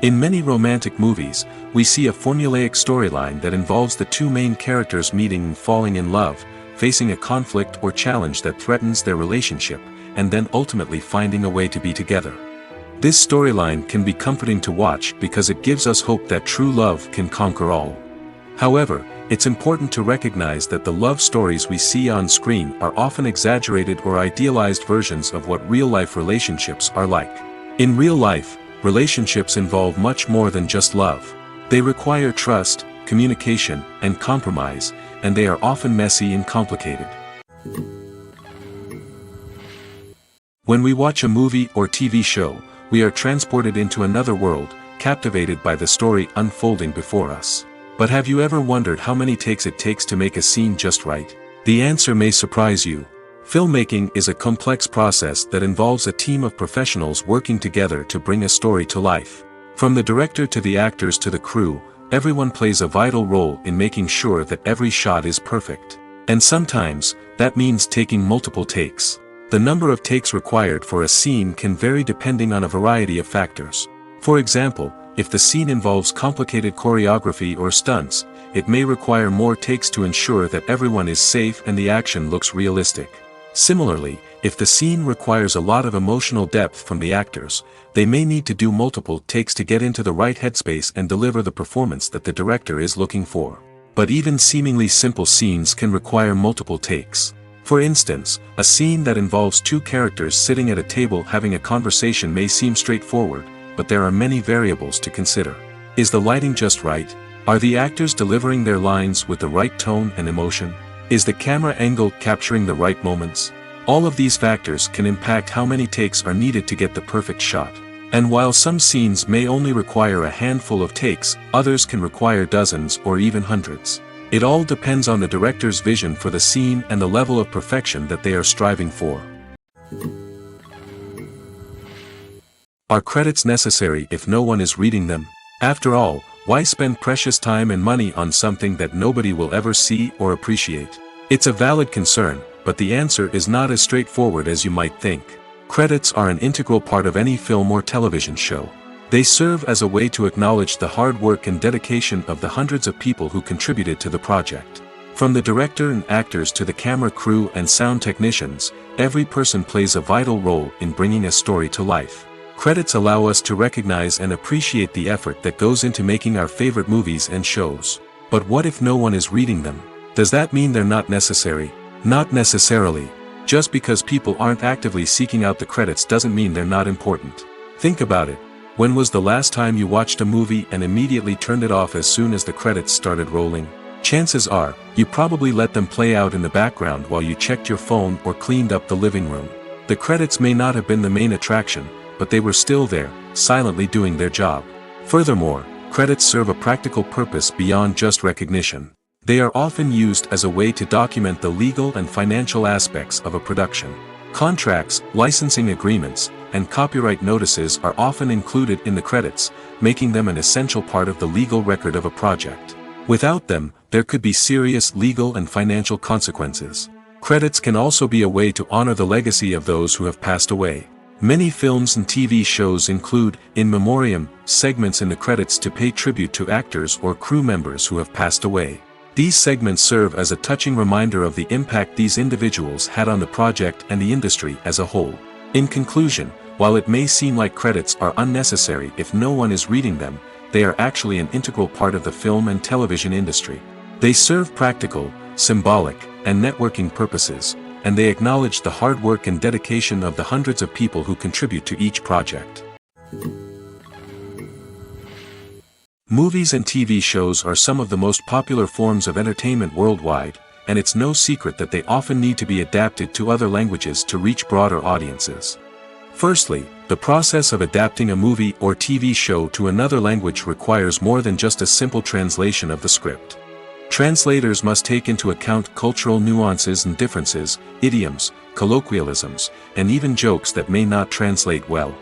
In many romantic movies, we see a formulaic storyline that involves the two main characters meeting and falling in love, facing a conflict or challenge that threatens their relationship, and then ultimately finding a way to be together. This storyline can be comforting to watch because it gives us hope that true love can conquer all. However, it's important to recognize that the love stories we see on screen are often exaggerated or idealized versions of what real-life relationships are like. In real life, relationships involve much more than just love. They require trust, communication, and compromise, and they are often messy and complicated. When we watch a movie or TV show, we are transported into another world, captivated by the story unfolding before us. But have you ever wondered how many takes it takes to make a scene just right? The answer may surprise you. Filmmaking is a complex process that involves a team of professionals working together to bring a story to life. From the director to the actors to the crew, everyone plays a vital role in making sure that every shot is perfect. And sometimes, that means taking multiple takes. The number of takes required for a scene can vary depending on a variety of factors. For example, if the scene involves complicated choreography or stunts, it may require more takes to ensure that everyone is safe and the action looks realistic. Similarly, if the scene requires a lot of emotional depth from the actors, they may need to do multiple takes to get into the right headspace and deliver the performance that the director is looking for. But even seemingly simple scenes can require multiple takes. For instance, a scene that involves two characters sitting at a table having a conversation may seem straightforward, but there are many variables to consider. Is the lighting just right? Are the actors delivering their lines with the right tone and emotion? Is the camera angle capturing the right moments? All of these factors can impact how many takes are needed to get the perfect shot. And while some scenes may only require a handful of takes, others can require dozens or even hundreds. It all depends on the director's vision for the scene and the level of perfection that they are striving for. Are credits necessary if no one is reading them? After all, why spend precious time and money on something that nobody will ever see or appreciate? It's a valid concern, but the answer is not as straightforward as you might think. Credits are an integral part of any film or television show. They serve as a way to acknowledge the hard work and dedication of the hundreds of people who contributed to the project. From the director and actors to the camera crew and sound technicians, every person plays a vital role in bringing a story to life. Credits allow us to recognize and appreciate the effort that goes into making our favorite movies and shows. But what if no one is reading them? Does that mean they're not necessary? Not necessarily. Just because people aren't actively seeking out the credits doesn't mean they're not important. Think about it. When was the last time you watched a movie and immediately turned it off as soon as the credits started rolling? Chances are, you probably let them play out in the background while you checked your phone or cleaned up the living room. The credits may not have been the main attraction, but they were still there, silently doing their job. Furthermore, credits serve a practical purpose beyond just recognition. They are often used as a way to document the legal and financial aspects of a production. Contracts, licensing agreements, and copyright notices are often included in the credits, making them an essential part of the legal record of a project. Without them, there could be serious legal and financial consequences. Credits can also be a way to honor the legacy of those who have passed away. Many films and TV shows include, in memoriam, segments in the credits to pay tribute to actors or crew members who have passed away. These segments serve as a touching reminder of the impact these individuals had on the project and the industry as a whole. In conclusion, while it may seem like credits are unnecessary if no one is reading them, they are actually an integral part of the film and television industry. They serve practical, symbolic, and networking purposes, and they acknowledge the hard work and dedication of the hundreds of people who contribute to each project. Movies and TV shows are some of the most popular forms of entertainment worldwide, and it's no secret that they often need to be adapted to other languages to reach broader audiences. Firstly, the process of adapting a movie or TV show to another language requires more than just a simple translation of the script. Translators must take into account cultural nuances and differences, idioms, colloquialisms, and even jokes that may not translate well.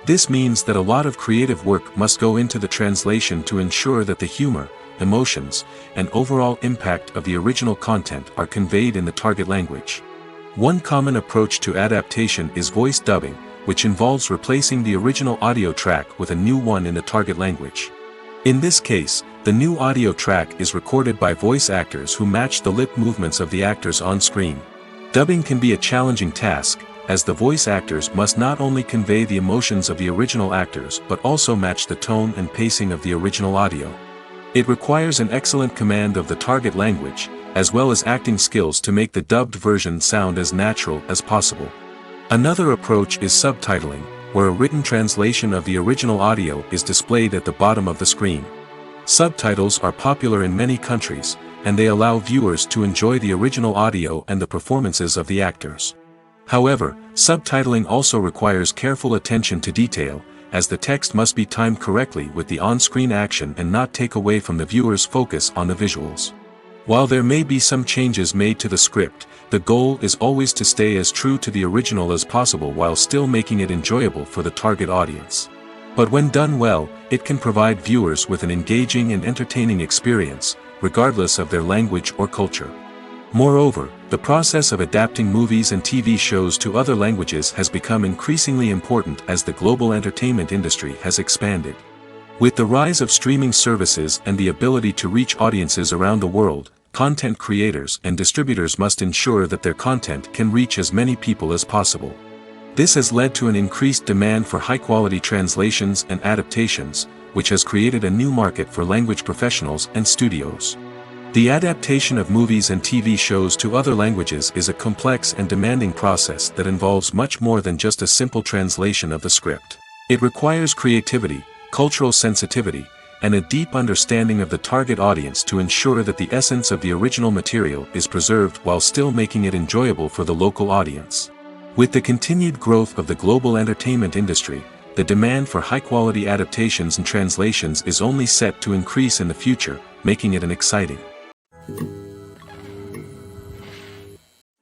This means that a lot of creative work must go into the translation to ensure that the humor, emotions, and overall impact of the original content are conveyed in the target language. One common approach to adaptation is voice dubbing, which involves replacing the original audio track with a new one in the target language. In this case, the new audio track is recorded by voice actors who match the lip movements of the actors on screen. Dubbing can be a challenging task, as the voice actors must not only convey the emotions of the original actors but also match the tone and pacing of the original audio. It requires an excellent command of the target language, as well as acting skills to make the dubbed version sound as natural as possible. Another approach is subtitling, where a written translation of the original audio is displayed at the bottom of the screen. Subtitles are popular in many countries, and they allow viewers to enjoy the original audio and the performances of the actors. However, subtitling also requires careful attention to detail, as the text must be timed correctly with the on-screen action and not take away from the viewer's focus on the visuals. While there may be some changes made to the script, the goal is always to stay as true to the original as possible while still making it enjoyable for the target audience. But when done well, it can provide viewers with an engaging and entertaining experience, regardless of their language or culture. Moreover, the process of adapting movies and TV shows to other languages has become increasingly important as the global entertainment industry has expanded. With the rise of streaming services and the ability to reach audiences around the world, content creators and distributors must ensure that their content can reach as many people as possible. This has led to an increased demand for high-quality translations and adaptations, which has created a new market for language professionals and studios. The adaptation of movies and TV shows to other languages is a complex and demanding process that involves much more than just a simple translation of the script. It requires creativity, cultural sensitivity, and a deep understanding of the target audience to ensure that the essence of the original material is preserved while still making it enjoyable for the local audience. With the continued growth of the global entertainment industry, the demand for high-quality adaptations and translations is only set to increase in the future, making it an exciting.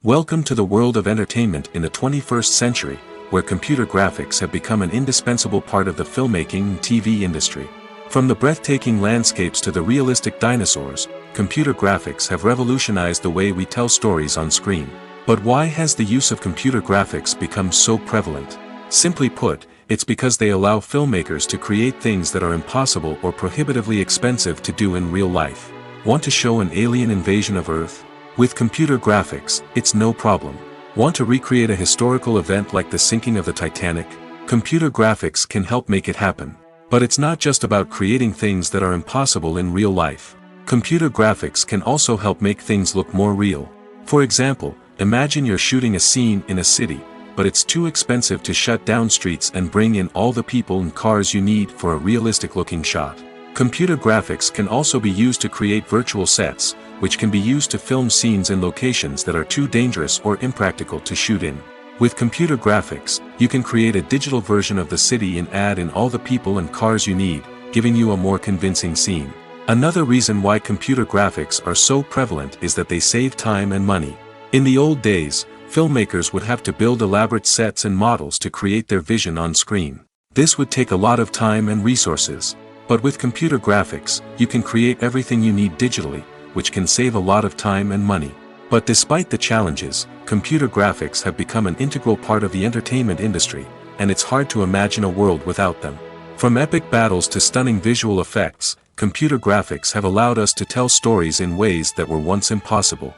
Welcome to the world of entertainment in the 21st century, where computer graphics have become an indispensable part of the filmmaking and TV industry. From the breathtaking landscapes to the realistic dinosaurs, computer graphics have revolutionized the way we tell stories on screen. But why has the use of computer graphics become so prevalent? Simply put, it's because they allow filmmakers to create things that are impossible or prohibitively expensive to do in real life. Want to show an alien invasion of Earth? With computer graphics, it's no problem. Want to recreate a historical event like the sinking of the Titanic? Computer graphics can help make it happen. But it's not just about creating things that are impossible in real life. Computer graphics can also help make things look more real. For example, imagine you're shooting a scene in a city, but it's too expensive to shut down streets and bring in all the people and cars you need for a realistic-looking shot. Computer graphics can also be used to create virtual sets, which can be used to film scenes in locations that are too dangerous or impractical to shoot in. With computer graphics, you can create a digital version of the city and add in all the people and cars you need, giving you a more convincing scene. Another reason why computer graphics are so prevalent is that they save time and money. In the old days, filmmakers would have to build elaborate sets and models to create their vision on screen. This would take a lot of time and resources. But with computer graphics, you can create everything you need digitally, which can save a lot of time and money. But despite the challenges, computer graphics have become an integral part of the entertainment industry, and it's hard to imagine a world without them. From epic battles to stunning visual effects, computer graphics have allowed us to tell stories in ways that were once impossible.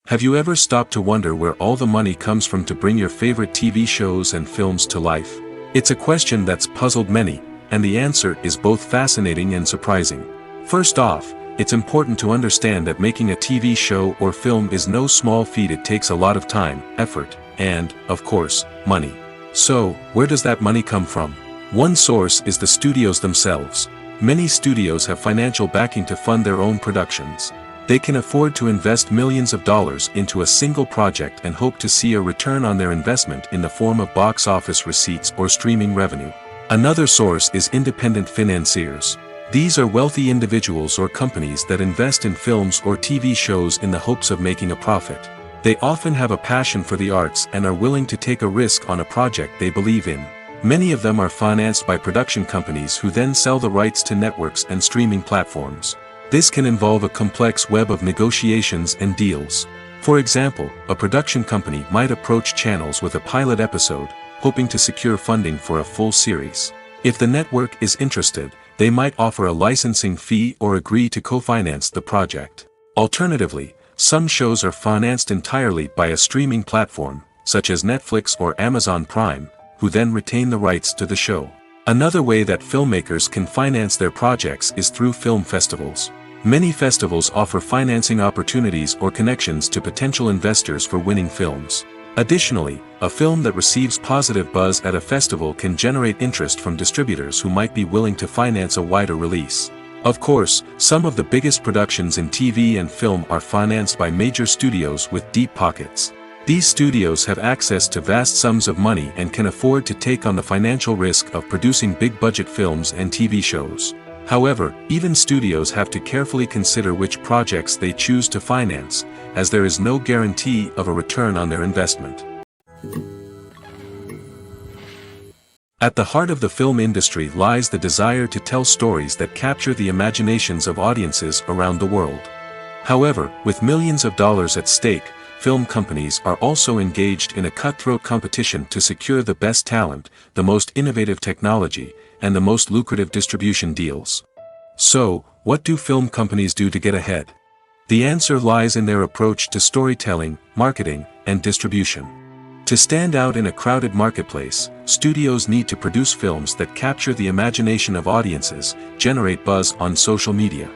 Have you ever stopped to wonder where all the money comes from to bring your favorite TV shows and films to life? It's a question that's puzzled many, and the answer is both fascinating and surprising. First off, it's important to understand that making a TV show or film is no small feat. It takes a lot of time, effort, and, of course, money. So, where does that money come from? One source is the studios themselves. Many studios have financial backing to fund their own productions. They can afford to invest millions of dollars into a single project and hope to see a return on their investment in the form of box office receipts or streaming revenue. Another source is independent financiers. These are wealthy individuals or companies that invest in films or TV shows in the hopes of making a profit. They often have a passion for the arts and are willing to take a risk on a project they believe in. Many of them are financed by production companies who then sell the rights to networks and streaming platforms. This can involve a complex web of negotiations and deals. For example, a production company might approach channels with a pilot episode, hoping to secure funding for a full series. If the network is interested, they might offer a licensing fee or agree to co-finance the project. Alternatively, some shows are financed entirely by a streaming platform, such as Netflix or Amazon Prime, who then retain the rights to the show. Another way that filmmakers can finance their projects is through film festivals. Many festivals offer financing opportunities or connections to potential investors for winning films. Additionally, a film that receives positive buzz at a festival can generate interest from distributors who might be willing to finance a wider release. Of course, some of the biggest productions in TV and film are financed by major studios with deep pockets. These studios have access to vast sums of money and can afford to take on the financial risk of producing big-budget films and TV shows. However, even studios have to carefully consider which projects they choose to finance, as there is no guarantee of a return on their investment. At the heart of the film industry lies the desire to tell stories that capture the imaginations of audiences around the world. However, with millions of dollars at stake, film companies are also engaged in a cutthroat competition to secure the best talent, the most innovative technology, and the most lucrative distribution deals. So, what do film companies do to get ahead? The answer lies in their approach to storytelling, marketing, and distribution. To stand out in a crowded marketplace, studios need to produce films that capture the imagination of audiences, generate buzz on social media.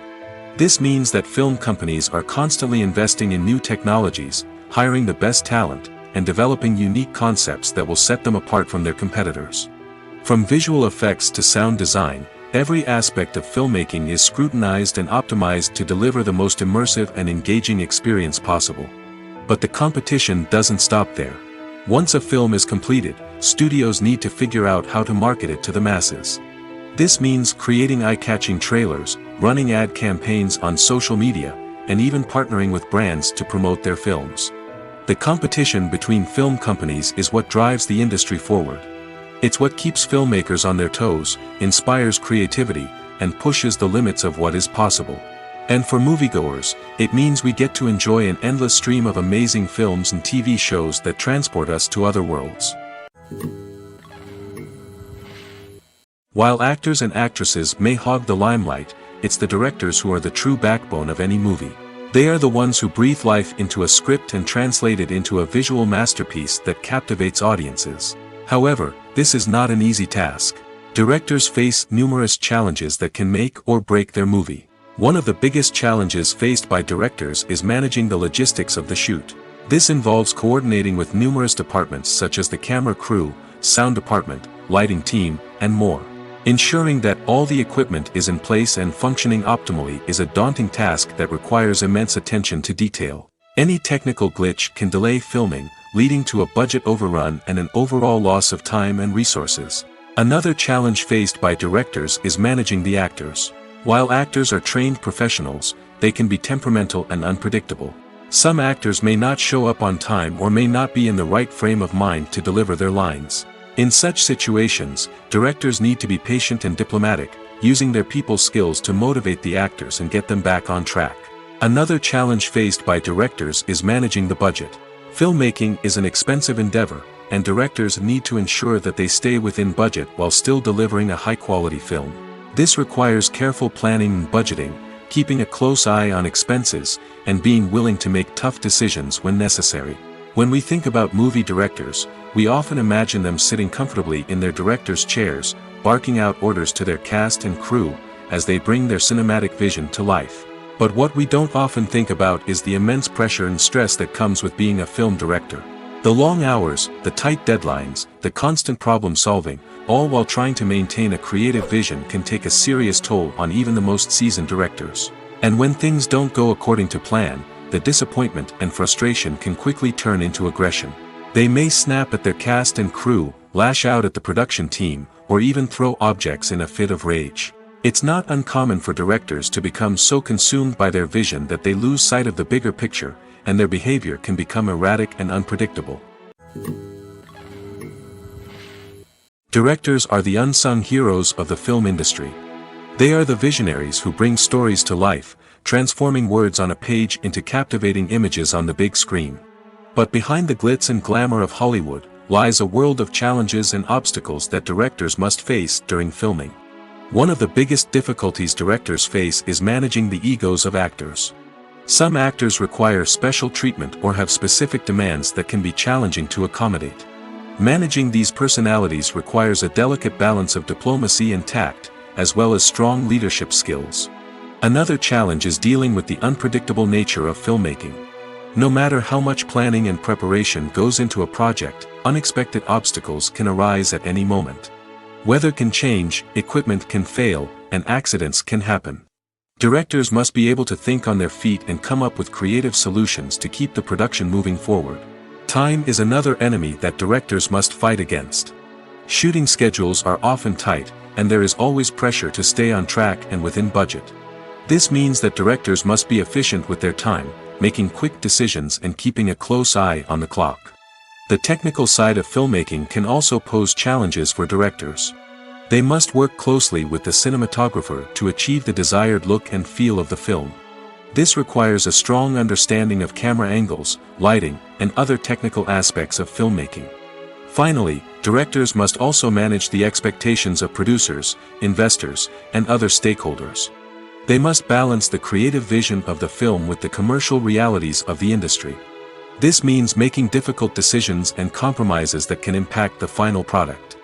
This means that film companies are constantly investing in new technologies, hiring the best talent, and developing unique concepts that will set them apart from their competitors. From visual effects to sound design, every aspect of filmmaking is scrutinized and optimized to deliver the most immersive and engaging experience possible. But the competition doesn't stop there. Once a film is completed, studios need to figure out how to market it to the masses. This means creating eye-catching trailers, running ad campaigns on social media, and even partnering with brands to promote their films. The competition between film companies is what drives the industry forward. It's what keeps filmmakers on their toes, inspires creativity, and pushes the limits of what is possible. And for moviegoers, it means we get to enjoy an endless stream of amazing films and TV shows that transport us to other worlds. While actors and actresses may hog the limelight, it's the directors who are the true backbone of any movie. They are the ones who breathe life into a script and translate it into a visual masterpiece that captivates audiences. However, this is not an easy task. Directors face numerous challenges that can make or break their movie. One of the biggest challenges faced by directors is managing the logistics of the shoot. This involves coordinating with numerous departments such as the camera crew, sound department, lighting team, and more. Ensuring that all the equipment is in place and functioning optimally is a daunting task that requires immense attention to detail. Any technical glitch can delay filming, leading to a budget overrun and an overall loss of time and resources. Another challenge faced by directors is managing the actors. While actors are trained professionals, they can be temperamental and unpredictable. Some actors may not show up on time or may not be in the right frame of mind to deliver their lines. In such situations, directors need to be patient and diplomatic, using their people skills to motivate the actors and get them back on track. Another challenge faced by directors is managing the budget. Filmmaking is an expensive endeavor, and directors need to ensure that they stay within budget while still delivering a high-quality film. This requires careful planning and budgeting, keeping a close eye on expenses, and being willing to make tough decisions when necessary. When we think about movie directors, we often imagine them sitting comfortably in their director's chairs, barking out orders to their cast and crew, as they bring their cinematic vision to life. But what we don't often think about is the immense pressure and stress that comes with being a film director. The long hours, the tight deadlines, the constant problem solving, all while trying to maintain a creative vision can take a serious toll on even the most seasoned directors. And when things don't go according to plan, the disappointment and frustration can quickly turn into aggression. They may snap at their cast and crew, lash out at the production team, or even throw objects in a fit of rage. It's not uncommon for directors to become so consumed by their vision that they lose sight of the bigger picture, and their behavior can become erratic and unpredictable. Directors are the unsung heroes of the film industry. They are the visionaries who bring stories to life, transforming words on a page into captivating images on the big screen. But behind the glitz and glamour of Hollywood lies a world of challenges and obstacles that directors must face during filming. One of the biggest difficulties directors face is managing the egos of actors. Some actors require special treatment or have specific demands that can be challenging to accommodate. Managing these personalities requires a delicate balance of diplomacy and tact, as well as strong leadership skills. Another challenge is dealing with the unpredictable nature of filmmaking. No matter how much planning and preparation goes into a project, unexpected obstacles can arise at any moment. Weather can change, equipment can fail, and accidents can happen. Directors must be able to think on their feet and come up with creative solutions to keep the production moving forward. Time is another enemy that directors must fight against. Shooting schedules are often tight, and there is always pressure to stay on track and within budget. This means that directors must be efficient with their time, making quick decisions and keeping a close eye on the clock. The technical side of filmmaking can also pose challenges for directors. They must work closely with the cinematographer to achieve the desired look and feel of the film. This requires a strong understanding of camera angles, lighting, and other technical aspects of filmmaking. Finally, directors must also manage the expectations of producers, investors, and other stakeholders. They must balance the creative vision of the film with the commercial realities of the industry. This means making difficult decisions and compromises that can impact the final product.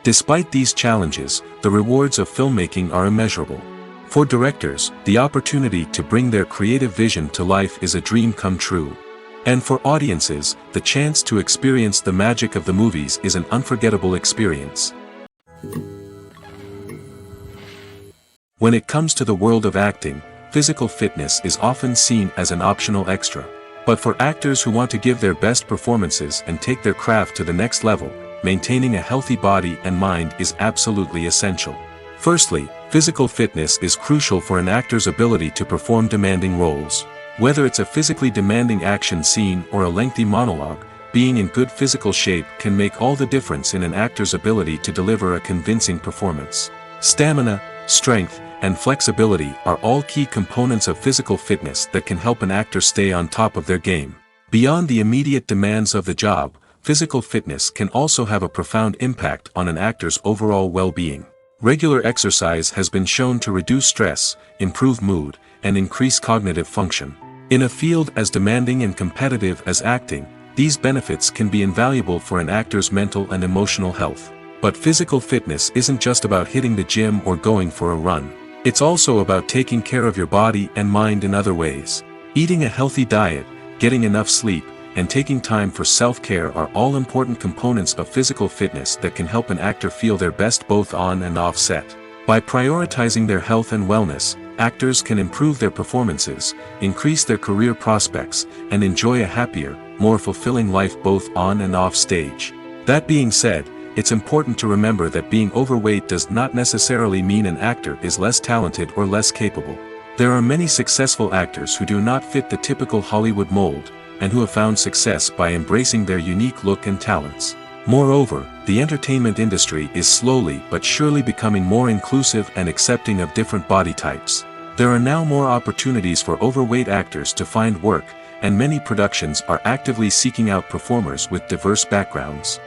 Despite these challenges, the rewards of filmmaking are immeasurable. For directors, the opportunity to bring their creative vision to life is a dream come true. And for audiences, the chance to experience the magic of the movies is an unforgettable experience. When it comes to the world of acting, physical fitness is often seen as an optional extra. But for actors who want to give their best performances and take their craft to the next level, maintaining a healthy body and mind is absolutely essential. Firstly, physical fitness is crucial for an actor's ability to perform demanding roles. Whether it's a physically demanding action scene or a lengthy monologue, being in good physical shape can make all the difference in an actor's ability to deliver a convincing performance. Stamina, strength, and flexibility are all key components of physical fitness that can help an actor stay on top of their game. Beyond the immediate demands of the job, physical fitness can also have a profound impact on an actor's overall well-being. Regular exercise has been shown to reduce stress, improve mood, and increase cognitive function. In a field as demanding and competitive as acting, these benefits can be invaluable for an actor's mental and emotional health. But physical fitness isn't just about hitting the gym or going for a run. It's also about taking care of your body and mind in other ways. Eating a healthy diet, getting enough sleep, and taking time for self-care are all important components of physical fitness that can help an actor feel their best both on and off set. By prioritizing their health and wellness, actors can improve their performances, increase their career prospects, and enjoy a happier, more fulfilling life both on and off stage. That being said, it's important to remember that being overweight does not necessarily mean an actor is less talented or less capable. There are many successful actors who do not fit the typical Hollywood mold, and who have found success by embracing their unique look and talents. Moreover, the entertainment industry is slowly but surely becoming more inclusive and accepting of different body types. There are now more opportunities for overweight actors to find work, and many productions are actively seeking out performers with diverse backgrounds.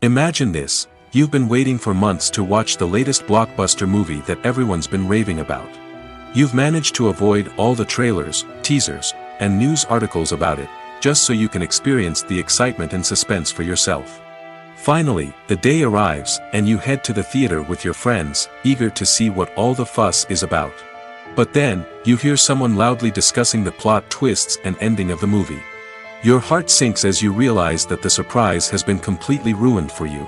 Imagine this: you've been waiting for months to watch the latest blockbuster movie that everyone's been raving about. You've managed to avoid all the trailers, teasers, and news articles about it, just so you can experience the excitement and suspense for yourself. Finally, the day arrives, and you head to the theater with your friends, eager to see what all the fuss is about. But then, you hear someone loudly discussing the plot twists and ending of the movie. Your heart sinks as you realize that the surprise has been completely ruined for you.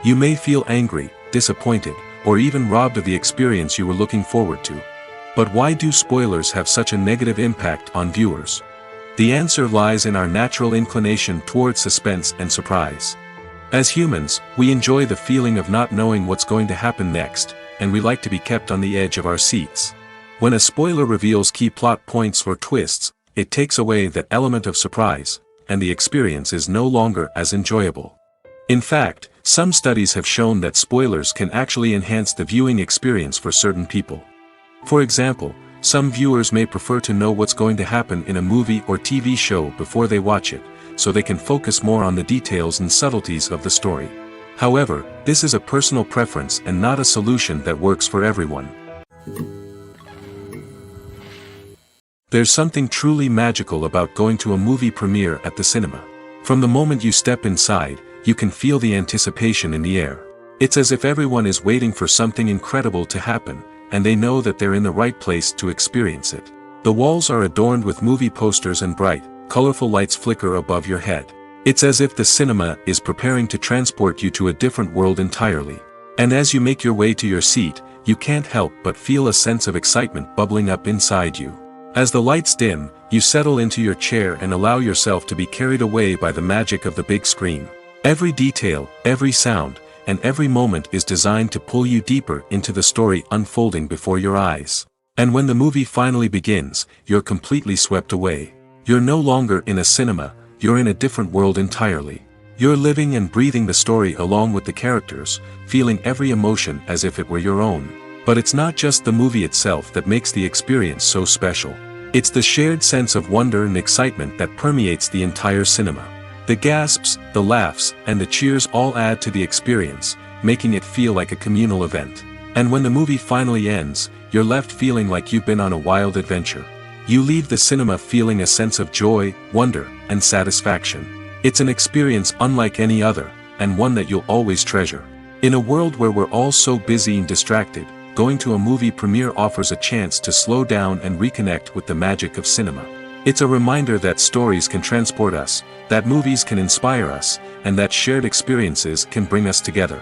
You may feel angry, disappointed, or even robbed of the experience you were looking forward to. But why do spoilers have such a negative impact on viewers? The answer lies in our natural inclination towards suspense and surprise. As humans, we enjoy the feeling of not knowing what's going to happen next, and we like to be kept on the edge of our seats. When a spoiler reveals key plot points or twists, it takes away that element of surprise, and the experience is no longer as enjoyable. In fact, some studies have shown that spoilers can actually enhance the viewing experience for certain people. For example, some viewers may prefer to know what's going to happen in a movie or TV show before they watch it, so they can focus more on the details and subtleties of the story. However, this is a personal preference and not a solution that works for everyone. There's something truly magical about going to a movie premiere at the cinema. From the moment you step inside, you can feel the anticipation in the air. It's as if everyone is waiting for something incredible to happen, and they know that they're in the right place to experience it. The walls are adorned with movie posters and bright, colorful lights flicker above your head. It's as if the cinema is preparing to transport you to a different world entirely. And as you make your way to your seat, you can't help but feel a sense of excitement bubbling up inside you. As the lights dim, you settle into your chair and allow yourself to be carried away by the magic of the big screen. Every detail, every sound, and every moment is designed to pull you deeper into the story unfolding before your eyes. And when the movie finally begins, you're completely swept away. You're no longer in a cinema, you're in a different world entirely. You're living and breathing the story along with the characters, feeling every emotion as if it were your own. But it's not just the movie itself that makes the experience so special. It's the shared sense of wonder and excitement that permeates the entire cinema. The gasps, the laughs, and the cheers all add to the experience, making it feel like a communal event. And when the movie finally ends, you're left feeling like you've been on a wild adventure. You leave the cinema feeling a sense of joy, wonder, and satisfaction. It's an experience unlike any other, and one that you'll always treasure. In a world where we're all so busy and distracted, going to a movie premiere offers a chance to slow down and reconnect with the magic of cinema. It's a reminder that stories can transport us, that movies can inspire us, and that shared experiences can bring us together.